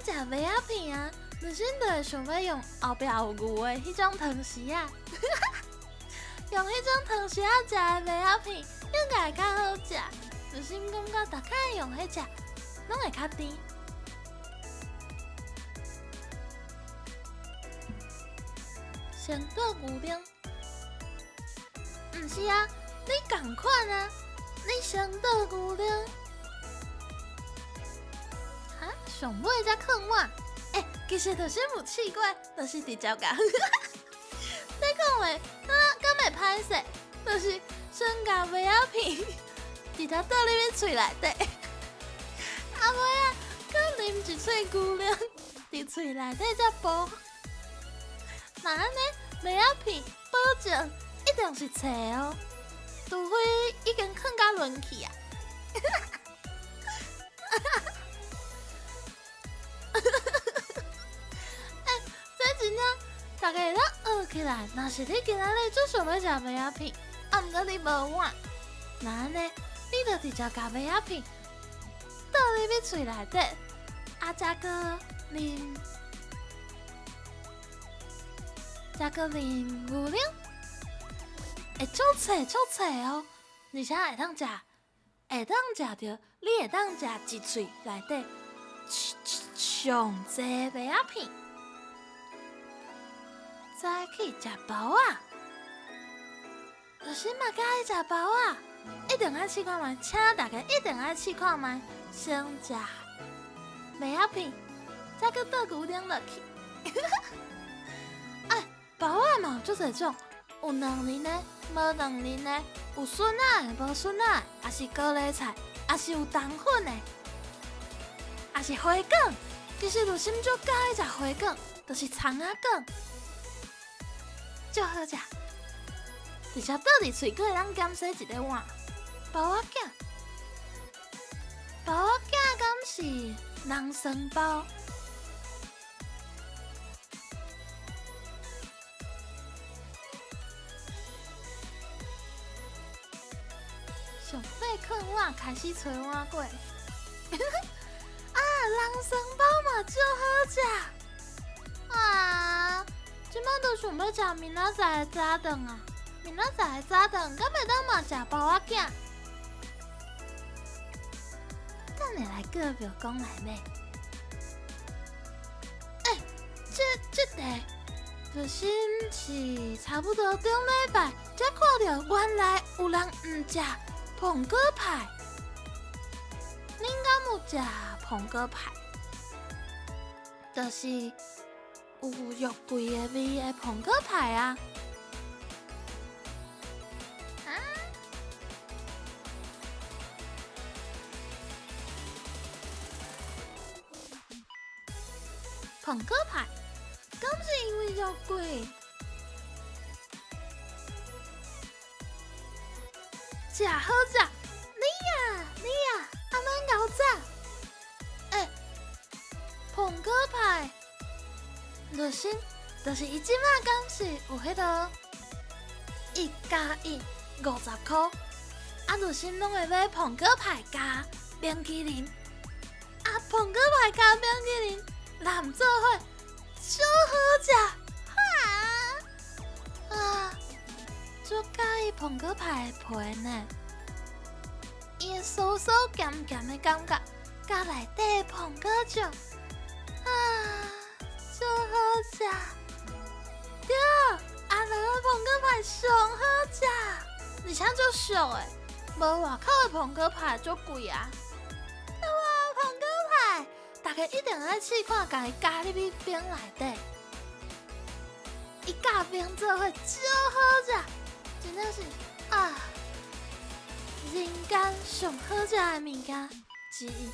食麦仔片啊，女生就会想要用后壁有牛的迄种汤匙啊，用迄种汤匙食的麦仔片应该会较好食。女生感觉大家用迄只，拢会较甜。先倒牛奶，毋是啊，你同款啊，你先倒牛奶。上尾才放碗，其实就是有试过，就是直接甲。你讲话，敢会歹势，就是先甲麦仔片直接倒入你喙内底，尾啊，搁啉一喙牛奶，伫喙内底才补。那安尼麦仔片保证一定是脆哦，除非已经放甲润去啊。大家会当学起来，若是你今仔日最想要食麦仔片，毋过你无碗，那安尼你就直接甲麦仔片倒入你喙内底，再搁啉牛奶，会足脆哦，而且会当食着，你会当食一喙内底上济麦仔片。再去食包啊！就是嘛，喜欢食包啊，一定爱试看卖，请大家一定爱试看卖。先食，袂晓片，再搁倒牛奶落去。哎，包仔嘛有足侪种，有两仁的，无两仁的，有笋仔的，无笋仔的，也是高丽菜，也是有冬粉的，也是花卷。其实就心足喜欢食花卷，就是葱仔卷，足好食。直接倒伫喙齿会当减洗一个碗。包仔囝，包仔囝敢是人参包？上岁看我开始找碗粿。啊，人参包嘛足好食。啊，即摆都想要食明仔载的早顿啊！明仔载的早顿，敢袂当嘛食包仔囝？等下来个表讲来买。这题就是是差不多中礼拜才看到，原来有人毋食澎哥派。恁敢有食澎哥派？就是有肉桂的味的澎哥派啊！澎哥派，敢是因为肉桂？食好食，你呀，阿妈搞早。澎哥派，就是伊即摆敢是有迄个1+150块，啊，就是拢会买澎哥派加冰淇淋，啊，澎哥派加冰淇淋。揽做伙，超好食！足介意澎哥派的皮呢，伊酥酥咸咸的感觉，加内底的澎哥酱，超好食！对，阿乐的澎哥派上好食，而且足俗的，无外口的澎哥派足贵啊。大家一定爱试看，家己加入去冰内底，伊加冰做伙超好食，真正是人间上好食的物件之一。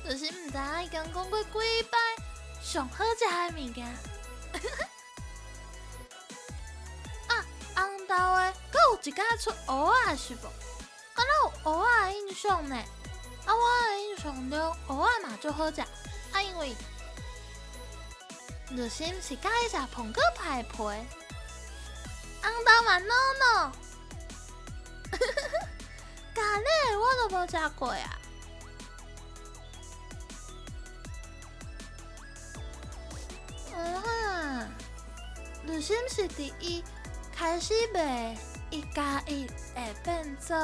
就是毋知影伊讲过几摆上好食的物件。红豆的，阁有一家出蚵仔是无？敢若有蚵仔的印象呢？我的印象中，蚵仔嘛足好食，因为热心是介意食澎哥派的皮，红豆嘛喏，咖喱我都无食过啊。热心是伫伊开始卖1+1会变做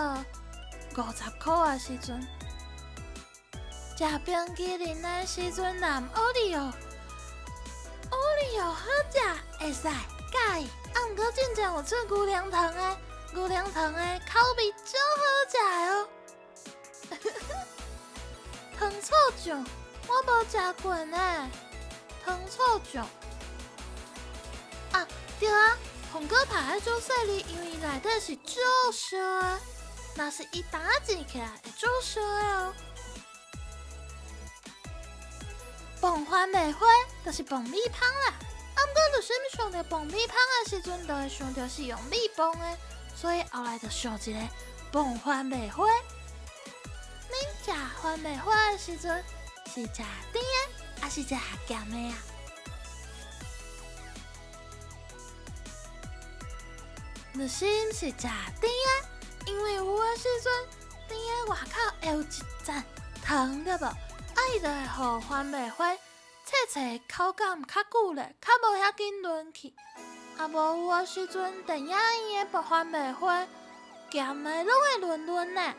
50块的时阵。食冰淇淋的时阵淋奥利奥好食，会使介意。毋过真正有出牛奶糖的口味足好食的哦。糖醋酱我无食过呢，糖醋酱对啊，澎哥派的做细粒，因为内底是足烧的，若是伊打煎起来会足烧的哦。膨番麦花就是膨米芳啦，毋过就啥物想到膨米芳的时阵，就会想到是用米膨的，所以后来就想一个膨番麦花。恁食番麦花的时阵是食甜的，还是食咸的啊？热心是食甜的，因为有的时阵甜的外口会有一层糖对无？伊就会互番麦花切口感较久咧，较无遐紧润去。无有的时阵，电影院的番麦花咸的拢会润呢。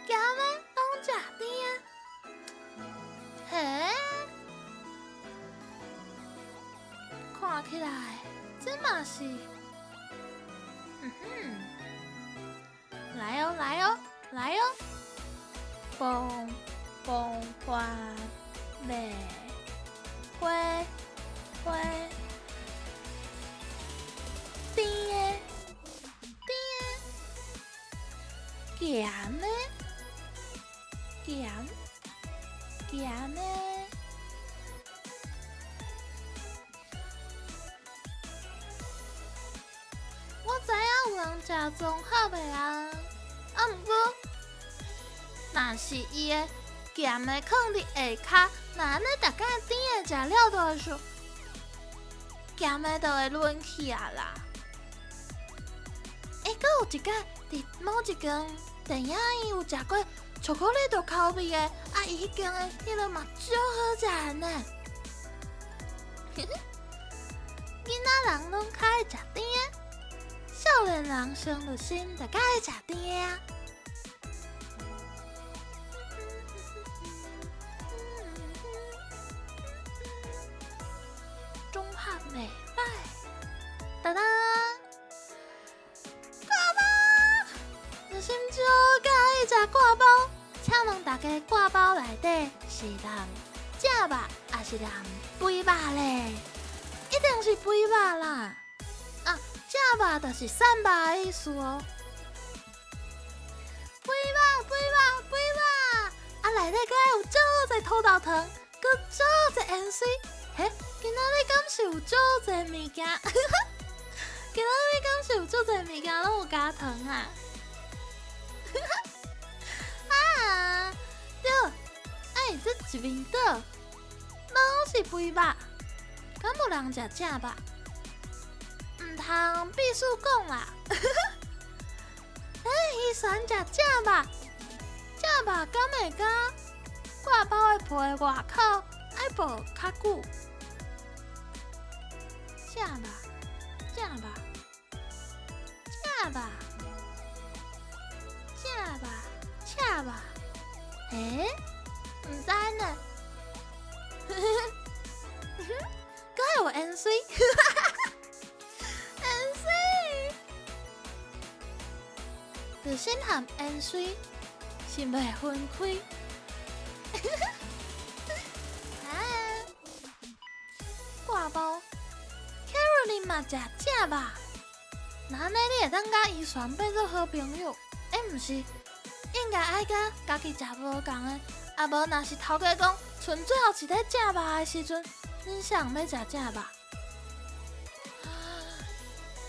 咸的拢食甜的，嘿，看起来这嘛是，热来哦，来哦，来哦！风风花嘞，花花，甜的甜的，咸的咸的。我知影有人食综合的啊，毋过，若是伊的咸的放伫下骹，那安尼大家甜的食了就会想，咸的就会润去啊啦。阁有一摆伫某一间电影院有食过巧克力豆口味的，啊，伊迄间的迄个嘛足好食呢。囡仔人拢较爱食甜的。少年人生的心就较爱食甜的啊！中汉美拜，当当，挂包！我心就介意食挂包，请问大家挂包内底是人正肉还是人肥肉咧？一定是肥肉啦！啊！正肉就是瘦肉的意思哦。肥肉，啊内底阁有足侪土豆糖，阁足侪盐水。嘿，今仔日敢是有足侪物件？今仔日敢是有足侪物件拢有加糖啊？啊，对，哎，这一面倒拢是肥肉，敢无人食正肉？毋通必须讲啦，伊选食正肉，正肉敢会甲挂包的皮外口爱无较久？正肉，赤肉，毋知呢，阁还有盐水。就先含盐水，是袂分开。啊，挂包 ，Caroline 嘛食正肉，那安尼你会当甲伊选变做好朋友？毋是，应该爱甲家己食无共的，啊无若是头家讲剩最后一个正肉的时阵，恁谁要食正肉？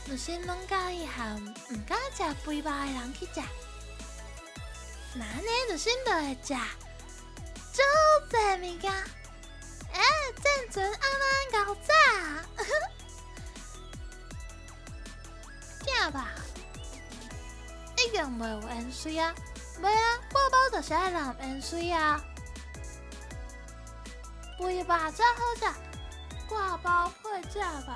就先拢介意和毋敢食肥肉的人去食，那安尼就先就会食足侪物件。正存安安搞早，正肉一定袂有盐水啊，袂啊，挂包就是爱淋盐水啊。肥肉才好食，挂包配正肉。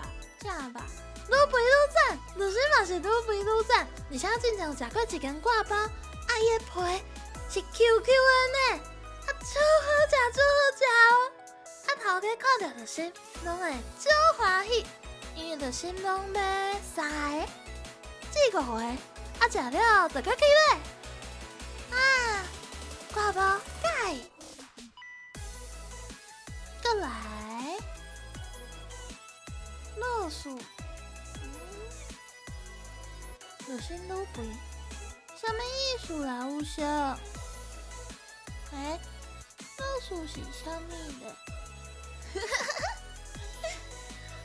愈肥愈赞，就是嘛是愈肥愈赞。而且之前有食过一间挂包，啊伊的皮是 QQ 的呢，啊超好食哦！啊头家看到就心拢会超欢喜，因为就心拢买3个、4、5个，啊食了就较起嘞。啊，挂包解，再来，老鼠。就先愈肥，什么意思啦？有小，老鼠是啥物的？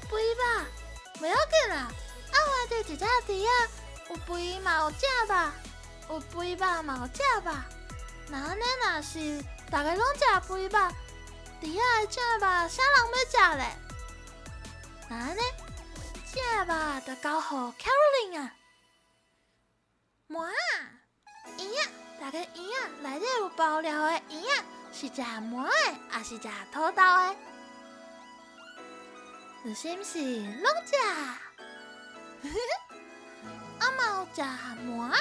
肥吧，袂要紧啦。啊，我着一只猪仔，有肥嘛有正肉，有肥肉嘛有正肉。那安尼若是大家拢食肥肉，猪仔的正肉啥人要食咧？那安尼正肉就交互 Caroline 啊。馍啊，圆仔，大家圆仔内底有包料的圆仔，是食馍的，还是食土豆的？你是毋是拢食？啊嘛有食馍啊？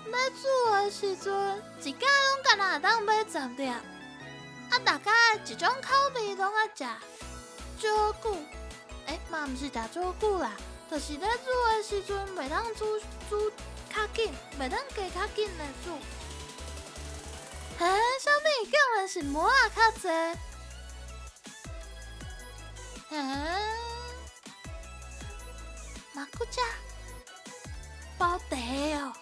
咧煮的时阵，一家拢干那当买10粒，啊大家一种口味拢爱食足久，嘛毋是食足久啦。就是咧煮的时阵，袂当煮较紧，袂当加较紧来煮。嘿，啥物竟然是馍仔较济？嘿，嘛搁只包茶哦，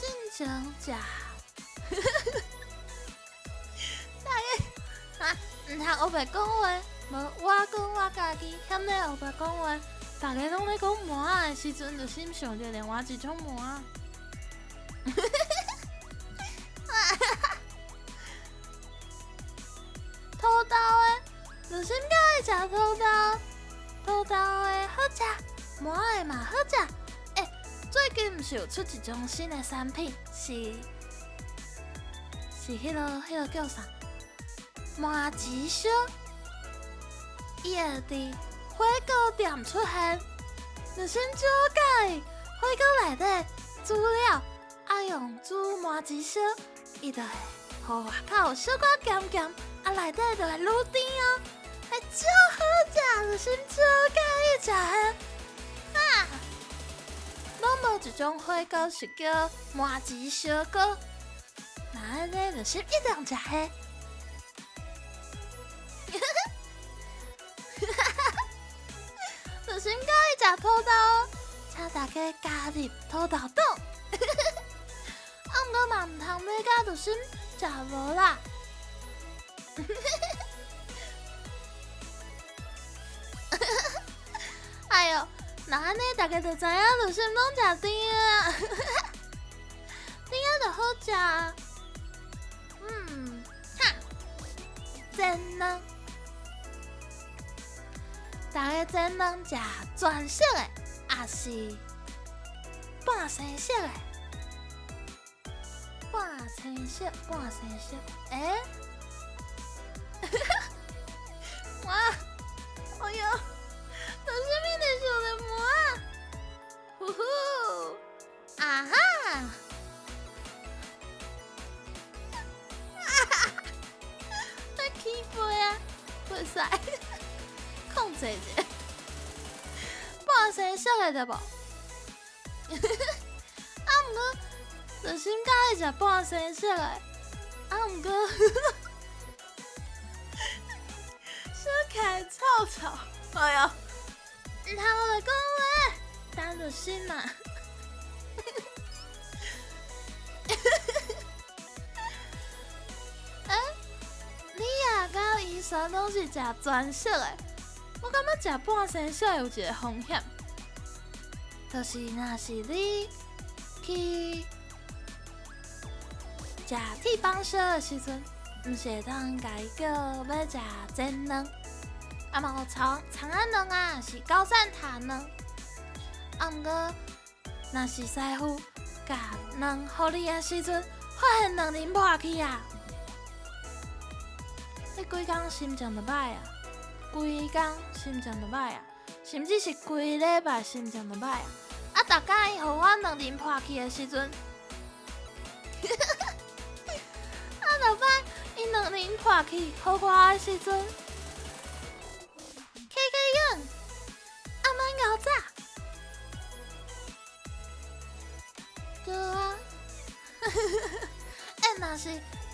真正食。大家啊，毋通黑白讲话，无我讲我家己，嫌咧黑白讲话。大家拢咧讲馍仔的时阵，就心想着另外一种馍仔。土豆的，就心较爱食土豆。土豆的好食，馍仔的嘛好食。最近毋是有出一种新的产品，是迄个叫啥？麻糍烧，伊会伫火锅店出现。就先煮介火锅内底煮了，用煮麻糍烧，伊就会互外口小可咸咸，内底就会愈甜哦，超好食，就先煮介意食的。拢无一种火锅是叫麻糍烧锅，那安尼就是一定食迄。就先介意食土豆，请大家加入土豆冻。毋过嘛毋通买甲就先食无啦。哎哟！那安尼大家就知影，就先拢食甜啊，甜啊就好食。哈，煎蛋，大家煎蛋食全色的，还是半生色的？半青色，半生色，哇，哎哟！有啥物特殊的馍啊？呼呼，啊哈！在起飞啊！袂使，控制者，半生色的对无？毋过，就心介意食半生色的，毋过，小开臭臭，哎呀！毋通来讲话，等就心嘛。你也甲医生拢是食全色的，我感觉食半生色有一个风险，就是若是你去食铁板烧的时阵，毋是会当甲伊叫要食煎蛋。嘛有长安蛋啊，是高赞塔蛋。毋过，若是师傅甲蛋互你的时阵，发现蛋啉破去啊！你规工心情就歹啊，规工心情就歹啊，甚至是规礼拜心情就歹啊！逐工伊互我蛋啉破去的时阵，逐摆伊蛋啉破去互我的时阵。暗暝熬早，对啊，若是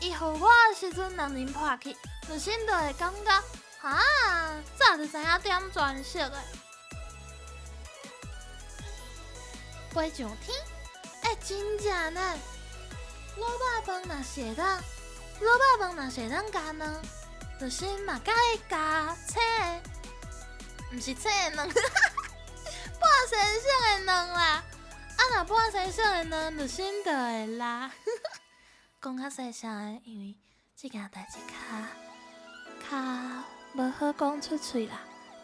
伊互我的时阵，人啉破去，就心就会感觉，早就知影点全色的，飞上天，真正呢，卤肉饭若是会当，加蛋，就心嘛介意加青的。毋是青的蛋，半生色的蛋啦。若半生色的蛋，就心就会辣。讲较细声的，因为即件代志较无好讲出嘴啦。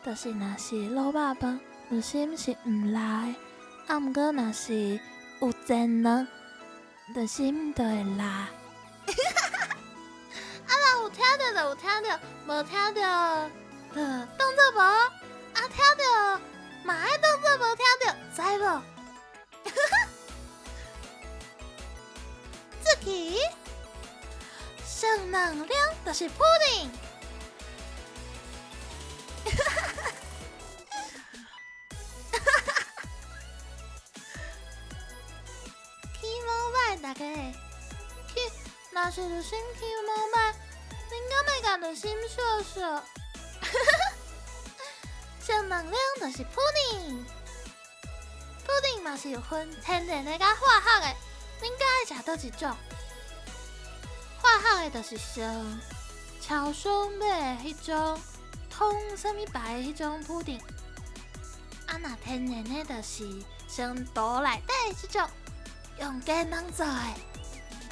就是若是卤肉饭，就心是毋辣的；毋过若是有煎蛋，就心就会辣。若有听到就有听到，无听到就当作无。听到，嘛爱当作无听到，知无？这期正能量就是 pudding。若是就心情无歹，恁敢会甲就心笑笑？正能量就是普丁，普丁嘛是有分天然的甲化学的，恁敢爱食倒一种？化学的就是像超商买的迄种通什么牌的迄种普丁，啊那天然的就是像肚内底的即种用鸡囊做的，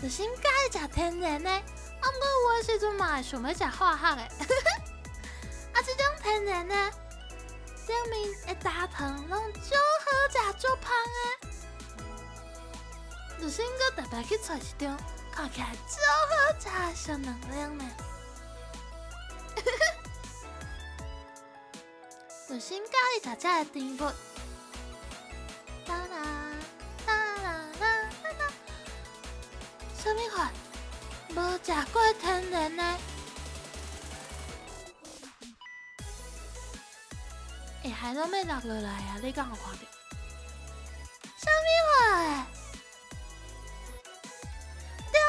就是恁敢爱食天然的，啊毋过有的时阵嘛会想要食化学的，啊即种天然的顶面的焦糖拢足好食足芳的，就是恁搁特别去找一种看起来足好食的小能量呢。就是恁甲你食这个甜物，啦啦啦啦啦啦，什么款？无食过天然的，会害拢要落落来啊！你敢有看到？什么款？对，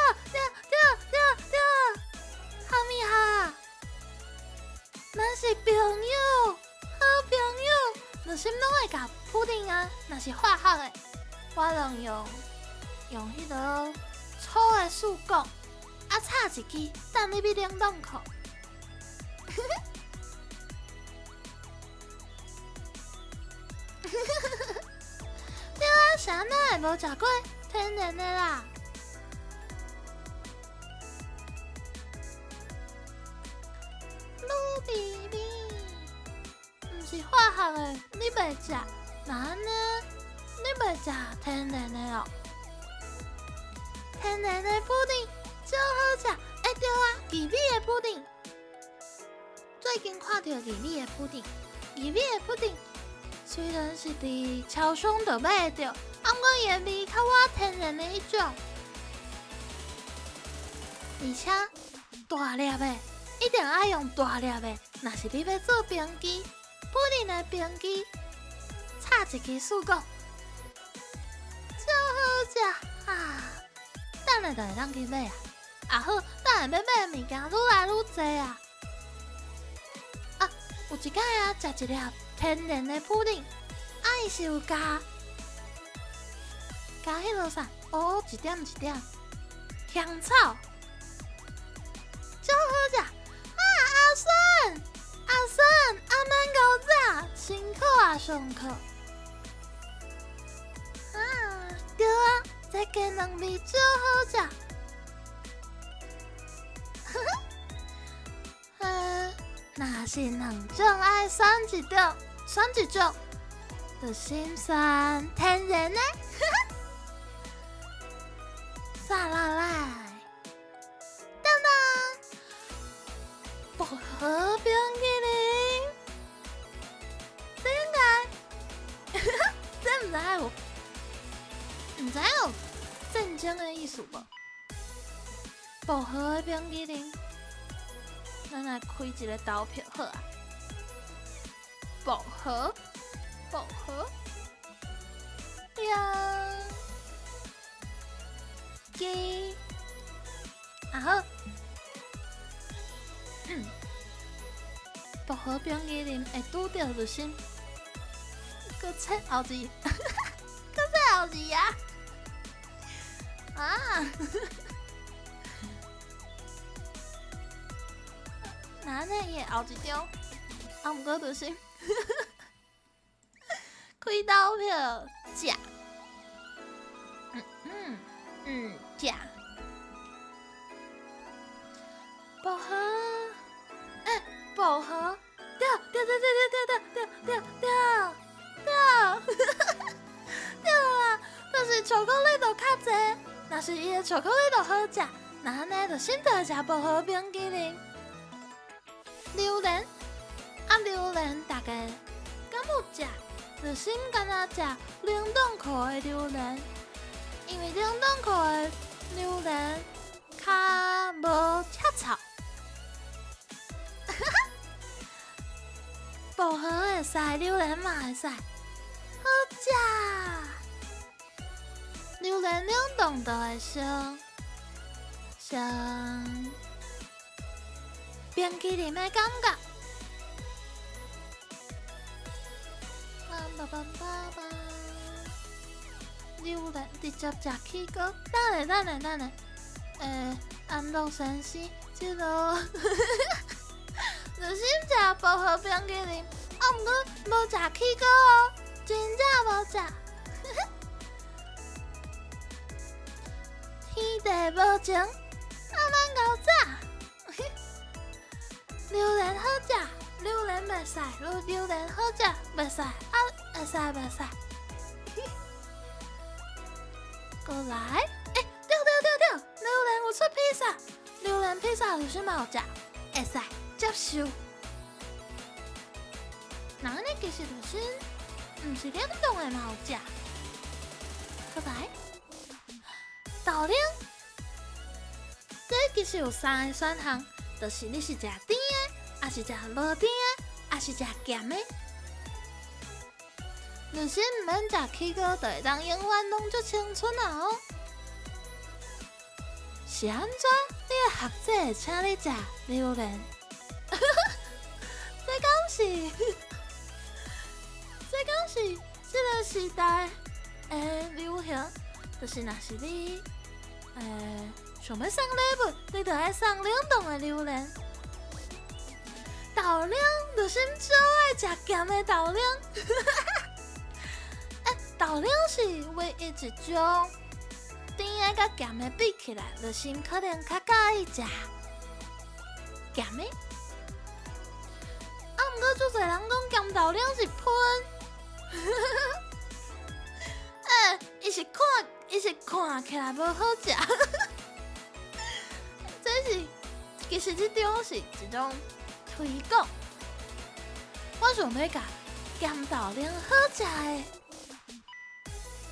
哈密哈，咱是朋友，好朋友，就是拢会甲普丁啊，若是化学的，我拢用迄个粗的树棍，啊插一支，等你去冷冻库。对啊，啥哪会无食过天然的啦？鲁比比，毋是化学的，你袂食，那安尼你袂食天然的哦？天然的布丁真好食，哎对啊，薏米的布丁，最近看到薏米的布丁，薏米的布丁虽然是伫超商就买得到，啊毋过伊的味较我天然的迄种，而且大粒的。一定爱用大粒的，若是你要做冰机，布丁的冰机，插一支树果，真好食啊！等下就会当去买啊！啊好，等下要买的物件愈来愈多啊！啊，有一摆啊，食一粒天然的布丁，啊伊是有加迄落啥？哦，一点香草，真好食！阿孙，阿曼狗仔，辛苦啊，上课。啊，对啊，这鸡卵味最好食。若是两种爱选一种，就先选天然的。沙拉来，当当。薄荷冰淇淋，这应该，这唔知有正经的意思无？薄荷的冰淇淋，咱来开一个投票好啊！薄荷，呀，鸡，啊好。薄荷冰淇淋会拄到就先，搁切后字，搁切后字啊！啊，那呢伊会后一张，啊毋过就先开投票食，食薄荷。薄荷，对，对啦，就是巧克力都较济，若是伊的巧克力都好食，那安尼就先着食薄荷冰淇淋。榴莲，榴莲大家敢有食？就先干那食冷冻库的榴莲，因为冷冻库的榴莲较无赤臭。薄荷会使，榴莲嘛会使，好食。榴莲冷冻就会像冰淇淋的感觉。榴莲直接食起锅，等下，安乐先生，这个就先食薄荷冰淇淋，毋过无食起锅哦，真正无食。天地无情，暗晚熬早。榴莲好食，榴莲袂使，榴莲好食袂使，会使。过来，对，榴莲有出披萨，榴莲披萨有啥嘛有食？会使接受。那呢其实就是毋是冷冻的嘛有食。过来，豆奶，这其实有3个选项，就是你是食甜的，还是食无甜的，还是食咸的。女生毋免食起锅，就会当永远拢足青春啊！哦，是安怎？你的学姐会请你食榴莲？这讲是这个时代的流行，就是若是你想要送礼物，你就爱送冷冻的榴莲。豆奶，女生最爱食咸的豆奶。豆奶是唯一一种甜的甲咸的比起来，就心可能较介意食咸的。毋过足侪人讲咸豆奶是喷，伊是看起来无好食。其实这种是一种推广。我想要甲咸豆奶好食的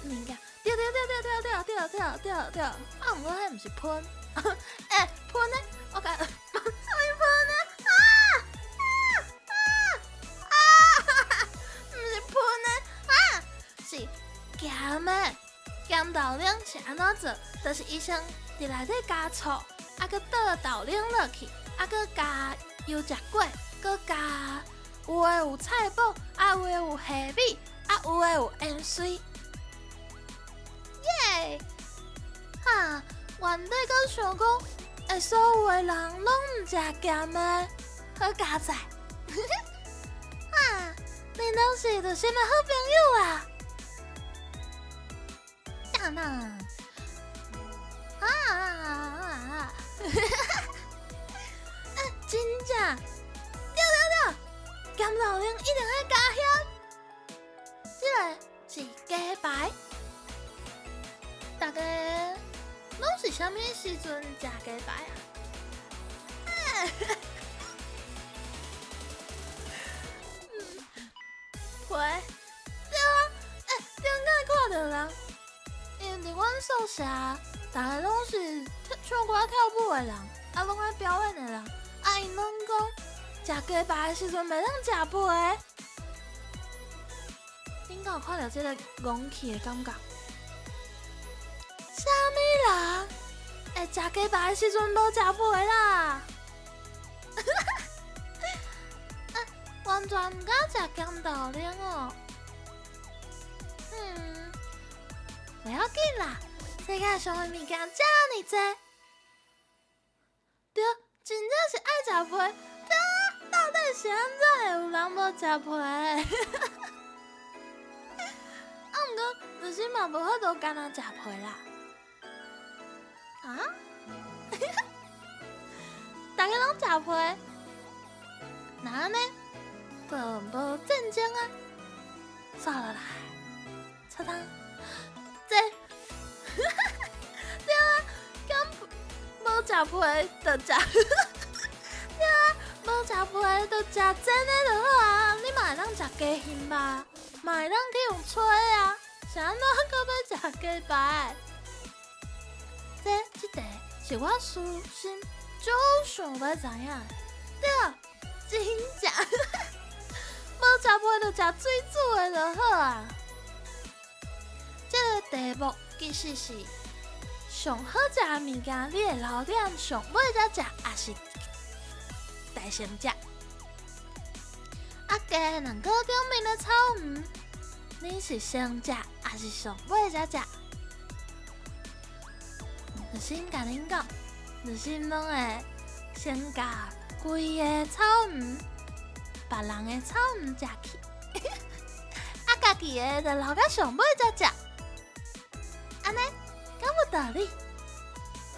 物件，对，毋过迄毋是喷，喷呢？我甲啥物喷呢？毋是喷呢，是咸的。咸豆奶是安怎做？就是伊先伫内底加醋，搁倒豆奶落去，搁加油炸果，搁加有诶有菜脯，有诶有虾米，有诶有盐水。耶！原底阁想讲，所有诶人拢毋食咸的，好佳哉！恁拢是着什么好朋友啊？真正，对，咸豆奶一定要加咸。这个是鸡排，大家拢是啥物时阵食鸡排啊？皮，对啊，顶摆看到人，因为伫阮宿舍，大家拢是唱歌跳舞的人，拢爱表演的人，因拢讲食鸡排的时阵袂当食皮。恁敢有看到这个戆气的感觉？啥物人会食鸡排的时阵无食皮啦？完全唔敢食咸豆奶哦。不要紧啦，世界上的物件遮尔多。对，真正是爱食皮。对啊，到底是安怎会有人无食皮？毋过，就是嘛无法度干那食皮啦。大家拢食皮，那安尼就无战争啊！算了啦，差汤这，对啊，咁无食皮就食，对啊，无食皮就食真的就好啊！你嘛会当食鸡胸吧？嘛会当去用吹啊？是安怎搁要食鸡排？这个是我私心最想要知影。对啊，真正无食皮就食水煮的就好啊！这个题目其实是上好食的物件，你会留点上尾才食，也是大先食。啊，鸡两个顶面的草鱼，你是先食，还是上尾才食？就先甲恁讲，就先拢会先甲规个草鱼，别人的草鱼食去，啊，家己的就留到上尾才食。安尼，敢有道理？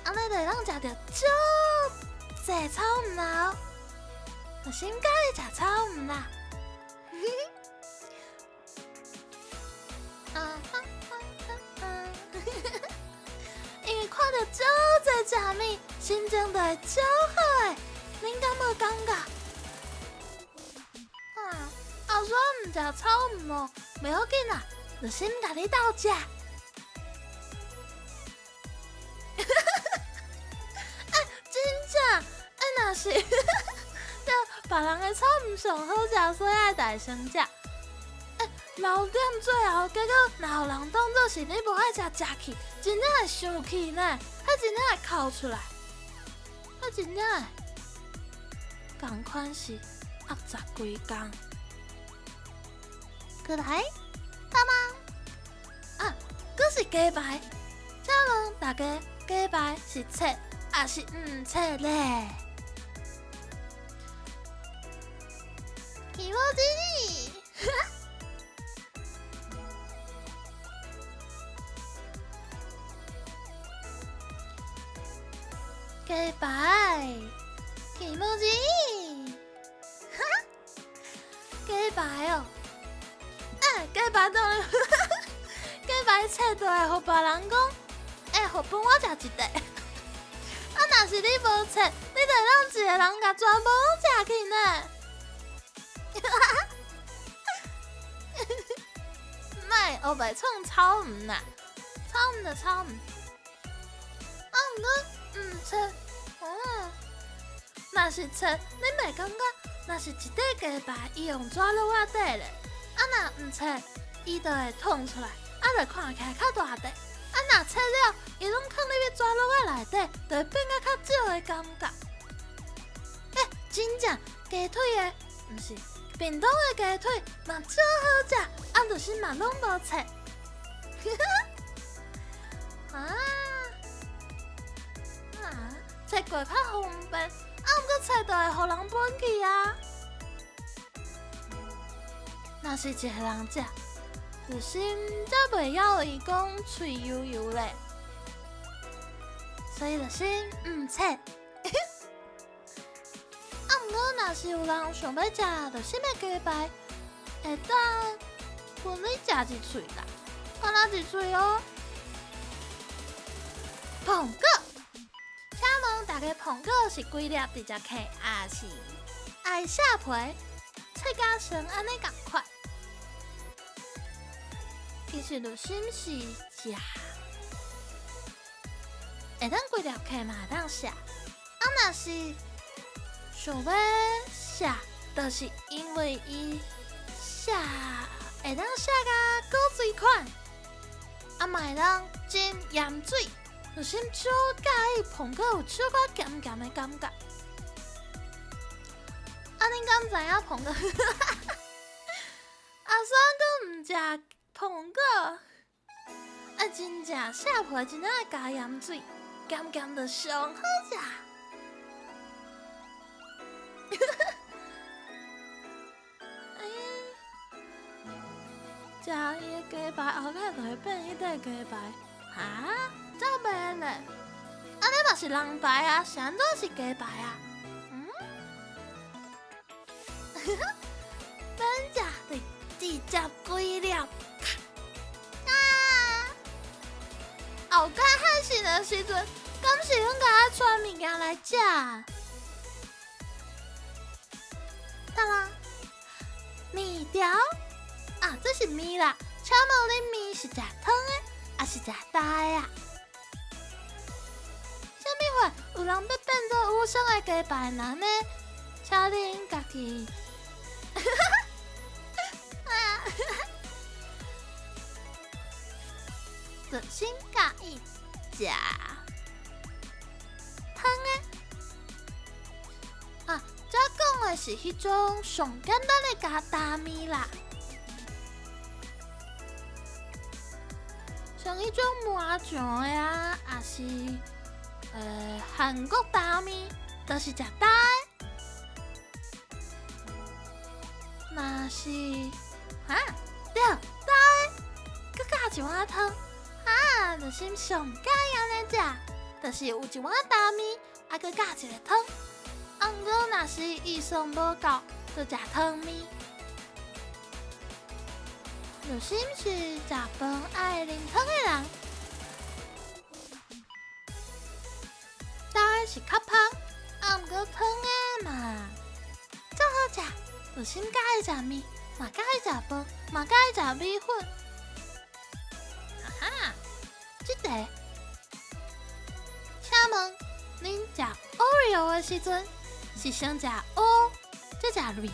安尼就会当食到足济草鱼啦！就先家己食草鱼啦。因为看到足济食物，心情就会足好诶。恁敢无感觉？后生毋食草鱼哦，袂要紧啦，就先甲你斗食。真正，若是别人的草鱼上好食，所以爱大声食。留点最后，结果若有人当作是你无爱食，食去，真正会生气呢，迄真正会哭出来，迄真正会。同款是压十几工。过来，大妈啊，佫是鸡排，请问大家鸡排是切还是毋切咧？気持ちいい。鸡排，気持ちいい。鸡排哦，鸡排当然，鸡排切倒会互别人讲，互分我食一块。啊，若是你无切，你就让一个人甲全部拢食去呢。卖学袂创草鱼啦，草鱼就草鱼。啊，毋过毋切，若是切，恁袂感觉？若是一块鸡排，伊用纸落我底咧，啊，若毋切，伊就会捅出来，啊，就看起来较大块。啊，若切了，伊拢放入去纸落我内底，就会变甲较少的感觉。真正鸡腿的，毋是。便当的鸡腿嘛超好食，啊，就是嘛拢无切。切过较方便，毋过切就会互人分去啊。若是一个人食，就心才袂晓伊讲嘴油油咧，所以就先毋切。若是有人想要食，就什么鸡排，会当分你食一喙啦，干那一喙哦。苹果，请问大家苹果是几粒直接嗑，还是爱下皮，切甲像安尼共款？其实就心是食，会当几粒嗑嘛会当食，啊若是。想要写，就是因为伊写会当写甲古水款，啊嘛会当真盐水，就心少介意苹果有小可咸咸的感觉。啊，恁敢知影苹果？阿酸佫毋食苹果，啊真正写皮真正爱加盐水，咸咸就上好食。食伊的鸡排后摆就会变迄块鸡排，怎袂咧？安尼嘛是人排啊，是安怎是鸡排啊？免食就直接几粒。后摆汉神的时阵，敢是阮甲我带物件来食？得啦，面条啊，这是面啦。请问恁面是食汤的，还是食大的啊？啥物话？有人要变做有声的鸡排呢？请恁家己。就先食。汤的啊，这讲的是迄种上简单的加大面啦，像迄种麻酱的啊，也是韩国大面，都是食大的。若是对，大的，佮加一碗汤，就是上介安尼食，就是有一碗大面，佮加一个汤。毋过若是预算无够，就食汤面。就是毋是食饭爱啉汤的人？大概是较芳，毋过汤的嘛，正好食。就是介意食面，嘛介意食饭，嘛介意食米粉。这个，请问恁食 Oreo 的时阵，是先食 O 再食瑞，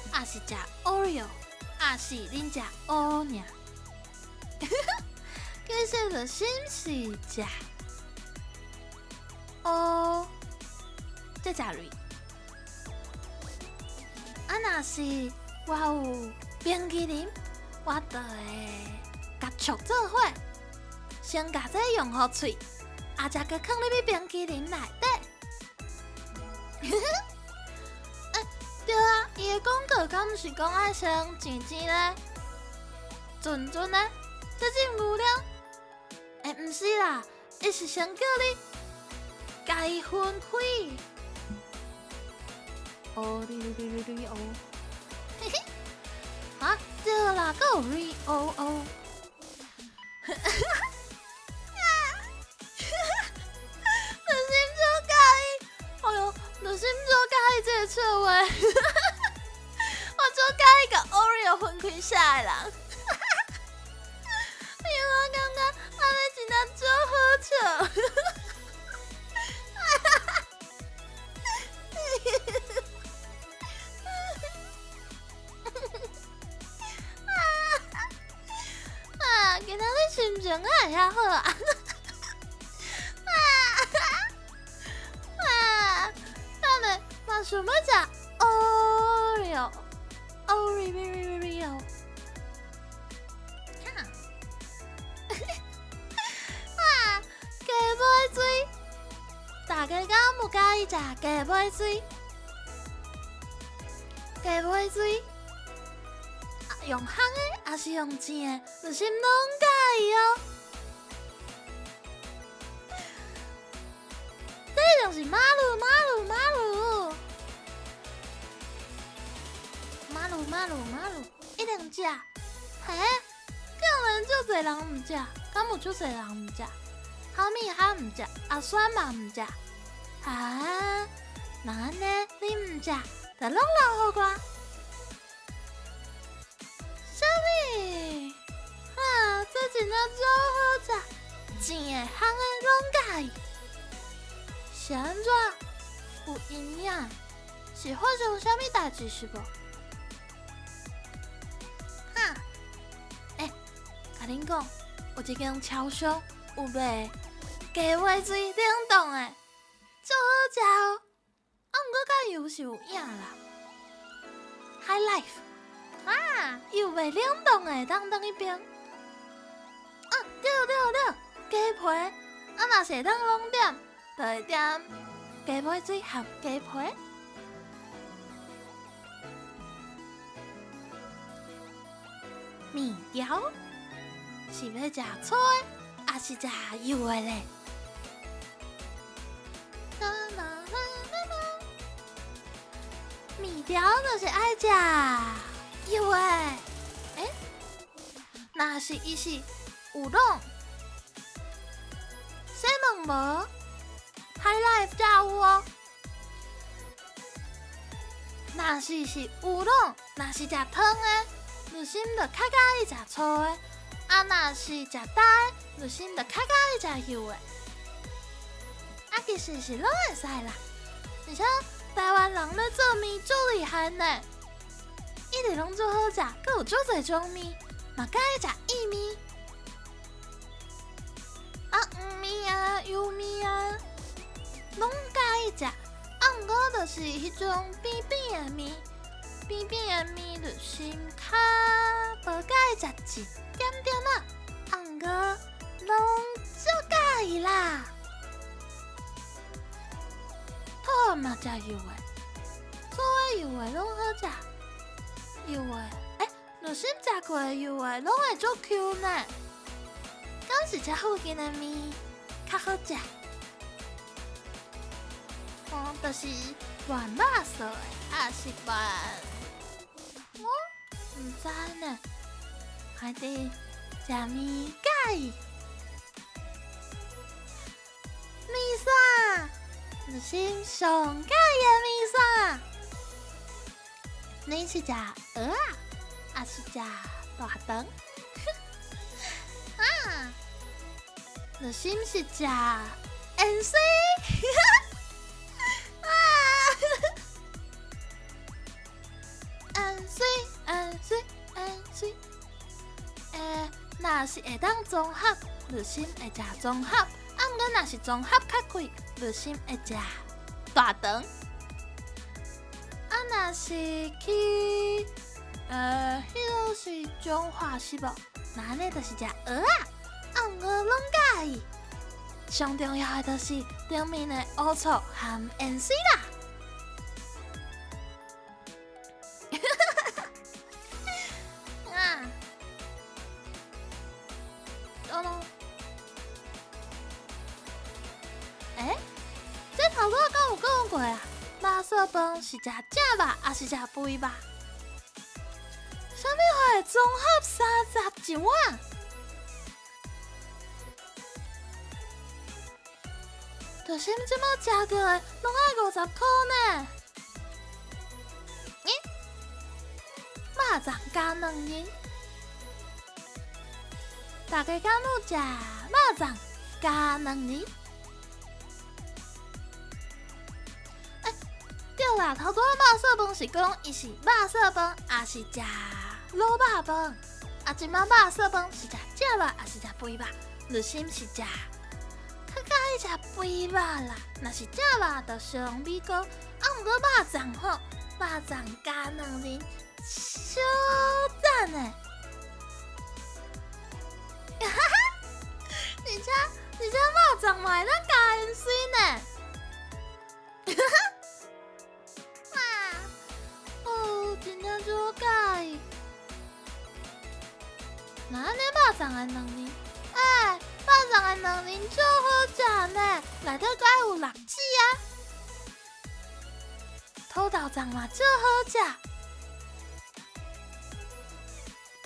还是食 Oreo， 还是恁食 O 尔？其实就是毋是食 O 再食瑞。若是我有冰淇淋，我就会甲醋做伙，先甲这用互喙，才搁放入去冰淇淋内底。对啊，伊的广告敢毋是讲爱先甜甜咧，纯纯咧，再进牛了？毋是啦，伊是先叫你甲伊分开。哦，哩哦，嘿嘿，对啦，还有哩哦哦，就心做介意，哎哟，就心做介意这个错话，我做介意甲 Oreo 分开下的人，因为我感觉安尼真正做好笑。今仔日心情会遐好啊！等下嘛想要食 Oreo，Oreo，鸡尾水，大家敢有介意食鸡尾水？鸡尾水。用烘的还是用煎的，就心拢介意哦。这就是马路，一定食。嘿，竟然足侪人毋食，敢有足侪人毋食？烤米哈毋食，阿酸嘛毋食。那安尼你毋食，就拢留互我。这真正足好食，煎的、烘的拢介意。是安怎？有营养？是发生啥物代志是无？甲恁讲，有一间超商有卖鸡尾水冷冻的，足好食哦。毋过甲油是有影啦。High Life。又卖冷冻的，当一边。对，鸡皮，若是当拢点，就会点鸡尾水和鸡皮。面条是要食粗的，还是食油的咧？面条就是爱食油的。若是伊是有拢，西门无 ，High Life 才有哦。若是有拢，若是食汤的，就心就较介意食粗的；若是食大的，就心就较介意食油的。其实是拢会使啦，而且台湾人咧做面足厉害呢，一直拢足好食，佮有足侪种面。嘛，介意食薏米，黄面啊，油面啊，拢介意食。毋过就是迄种扁扁的面，扁扁的面就心较无介意食一点点啊，毋过拢足介意啦。兔嘛食油的，所有油的拢好食。油的，女生食过的油的拢会足 Q 呢。敢是这附近的面较好食。就是软肉色的，还是软？我唔知呢。还得食面介意。面线，你是上介意的面线。你是食蚵仔，还是食大肠？啊，你是唔是食盐水？若是会当综合，热心会食综合；毋过若是综合较贵，热心会食大肠。若是去迄个是中华是无？那安尼就是食蚵仔，毋过拢介意。上重要的就是顶面的乌醋含盐水啦。这头拄仔敢有讲过啊？肉色饭是食正肉，还是食肥肉？啥物话综合31碗？就是即摆食到的，拢爱50块呢。肉粽加2仁，大家敢有食肉粽加2仁？对啦，头拄仔肉色饭是讲伊是肉色饭，还是食卤肉饭？即摆肉色饭是食正肉，还是食肥肉？热心是食较介意食肥肉啦。若是正肉，就上米糕。毋过肉粽吼，肉粽加2仁，小赞诶！哈哈，而且肉粽嘛会当加盐水呢。哈哈。真正足介意。那安尼肉粽的2仁，肉粽的2仁足好食呢，内底阁有6籽啊。土豆粽嘛足好食。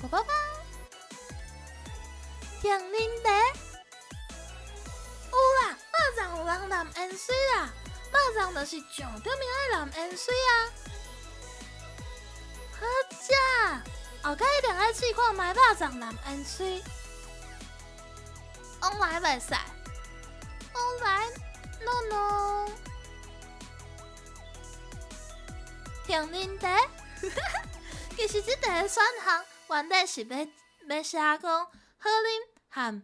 宝宝宝，杏仁茶有啦，肉粽有人淋盐水啦，肉粽就是上顶面爱淋盐水啊。好食，后摆一定爱试看卖肉粽淋盐水。往来袂使，往来 no no。杏仁茶，其实这个选项原底是要写讲好啉和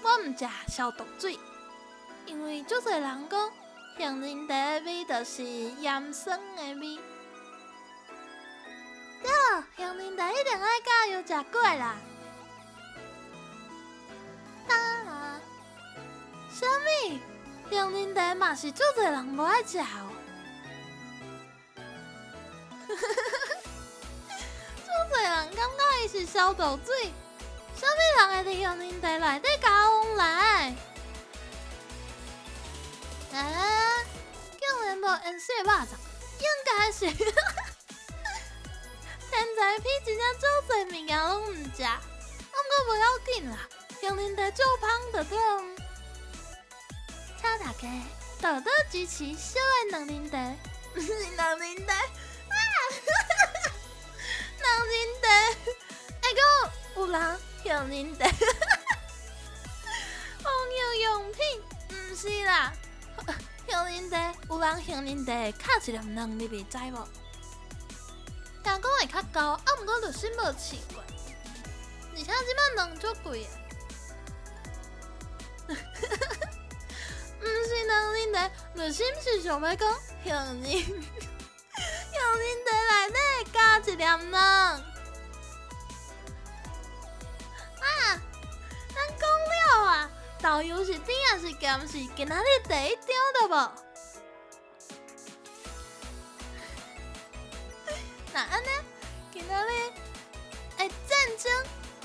我毋食消毒水，因为足侪人讲杏仁茶的味就是盐酸的味。对，杏仁茶一定爱加油食过啦。当然，啥物？杏仁茶嘛是足侪人无爱食哦。足侪人感觉伊是消毒水，啥物人会伫杏仁茶内底加往来？竟然无盐水肉粽，应该是。现在屁真正足侪物件拢毋食，毋过无要紧啦，杏仁茶做芳就对。请大家多多支持小的2仁茶，毋是2仁茶，2仁茶，会讲有人杏仁茶，防疫用品，毋是啦，杏仁茶有人杏仁茶会卡一粒卵，你袂知无？听讲会较高，毋过律师无试过，而且即摆卵足贵的。人地，你是毋是想要讲杏仁？杏仁地内底加一粒卵？啊，咱讲了啊，豆油是甜还是咸是今仔日第一张的无？那安尼，今仔日的战争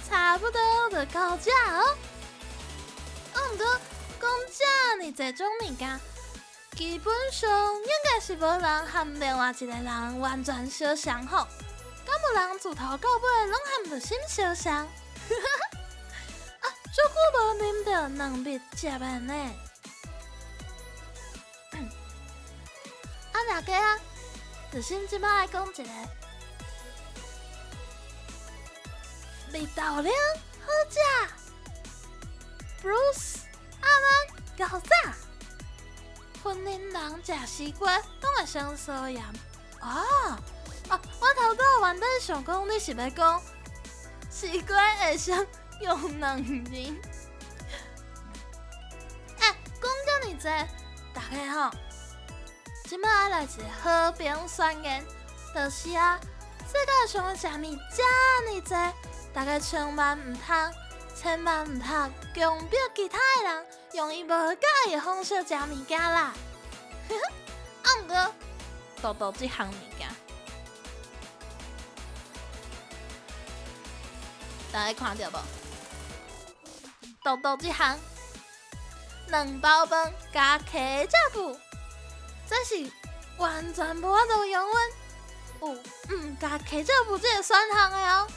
差不多就到这哦。毋过讲这呢侪种物件，基本上应该是无人和另外一个人完全相像好，敢无人自头到尾拢和着心相像？啊，足久无啉到两蜜汁的呢。大家啊，就先即摆来讲一个味道量好食。Bruce 阿曼搞啥？婚姻人食西瓜拢会生瘙痒。我头拄原本想讲你是要讲西瓜会生用两人。讲遮尔济，大家吼，即摆爱来一个和平宣言，就是啊，世界上啥物遮尔济，大家千万毋通强迫其他的人用伊无介意的方式食物件啦。毋过，豆即项物件，大家看到无？豆即项2包饭加茄汁布，这是完全无法度用阮有加茄汁布这个选项的哦。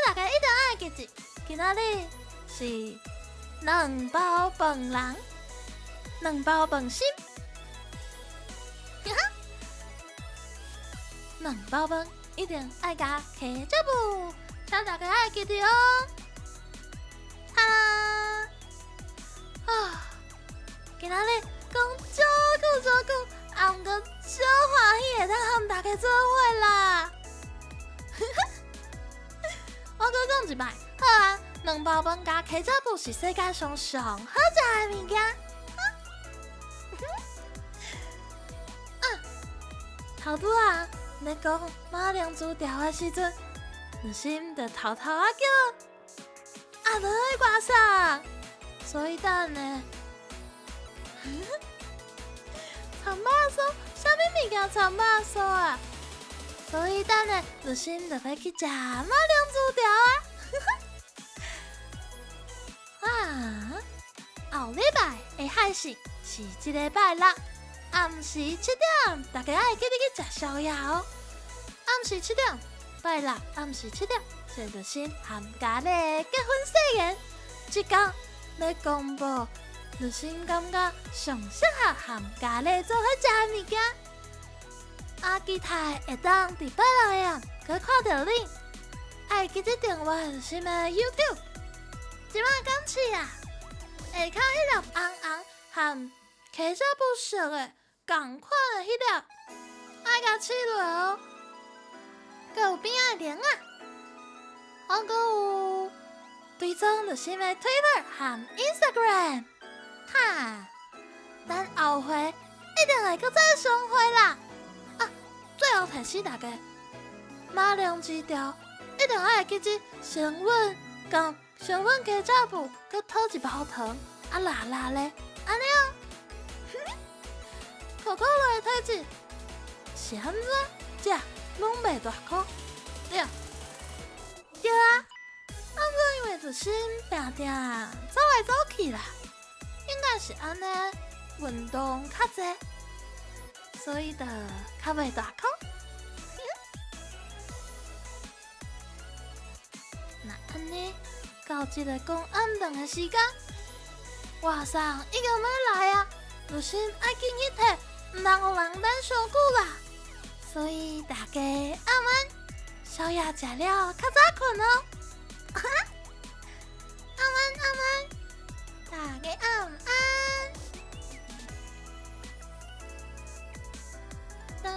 大家一定爱记住，今仔日是2包饭人，2包饭心，2包饭一定爱加茄汁布，请大家爱记住哦。今仔日讲足久，毋过足欢喜会当和大家做伙啦。我搁讲一摆，好啊，2包饭加茄汁布是世界上上好食的物件。头拄啊，咧讲马铃薯条的时阵，内心就偷偷啊叫，落去外送，所以等呢，葱肉酥，啥物物件葱肉酥啊？所以等下，内心就要去食马铃薯条啊！后礼拜的海事是一礼拜六暗时7点，大家爱记得去食宵夜哦。暗时7点，拜六暗时7点，谢内心和家的结婚誓言，即天要公布内心感觉上适合和家的做伙食的物件。期待会当伫拜六的暗，去看到你。爱记得订阅新的 YouTube。即摆讲起啊，下骹迄粒红红和茄汁布色的同款的迄粒，爱甲试落哦。佮有边仔的铃仔，还佮有追踪着新的 Twitter 和 Instagram。咱后回一定会佮再相会啦！最后提醒大家，马铃薯条一定爱记住先阮共先阮茄汁布，佮讨一包糖，辣辣咧，安尼哦。可可乐的体质是安怎？食拢袂大颗，对啊。毋过因为自身定定走来走去啦，应该是安尼运动较济。所以就较袂大颗。那安尼到这个讲暗顿的时间，外送已经要来啊！就先爱紧去摕，毋通互人等伤久啦。所以大家暗晚宵夜食了较早困哦。暗晚，大家暗安。大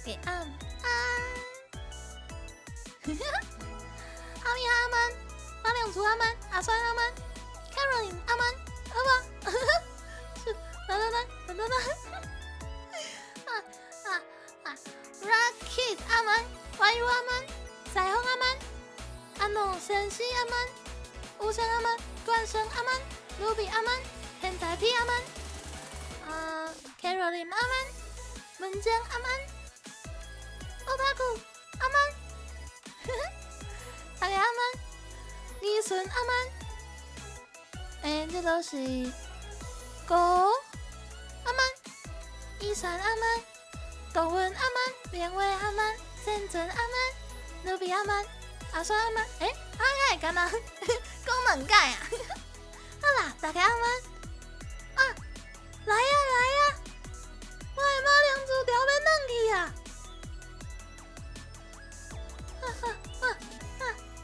家暗安。后面米亚阿曼，马铃薯阿曼，阿酸阿曼 ，Caroline 阿曼，好吧？等，Rocket 阿曼，外如阿曼，彩虹阿曼，阿诺神西阿曼，无声阿曼，断声阿曼，卢比阿曼，天才 P 阿曼，Caroline 阿曼，门将阿曼，奥塔库阿曼，大家阿曼，李顺阿曼，这都是狗阿曼，伊山阿曼，动文阿曼，连威阿曼，深圳阿曼，卢比阿曼，阿酸阿曼，阿盖干哪讲两盖啊？好啦，大家阿曼，来呀！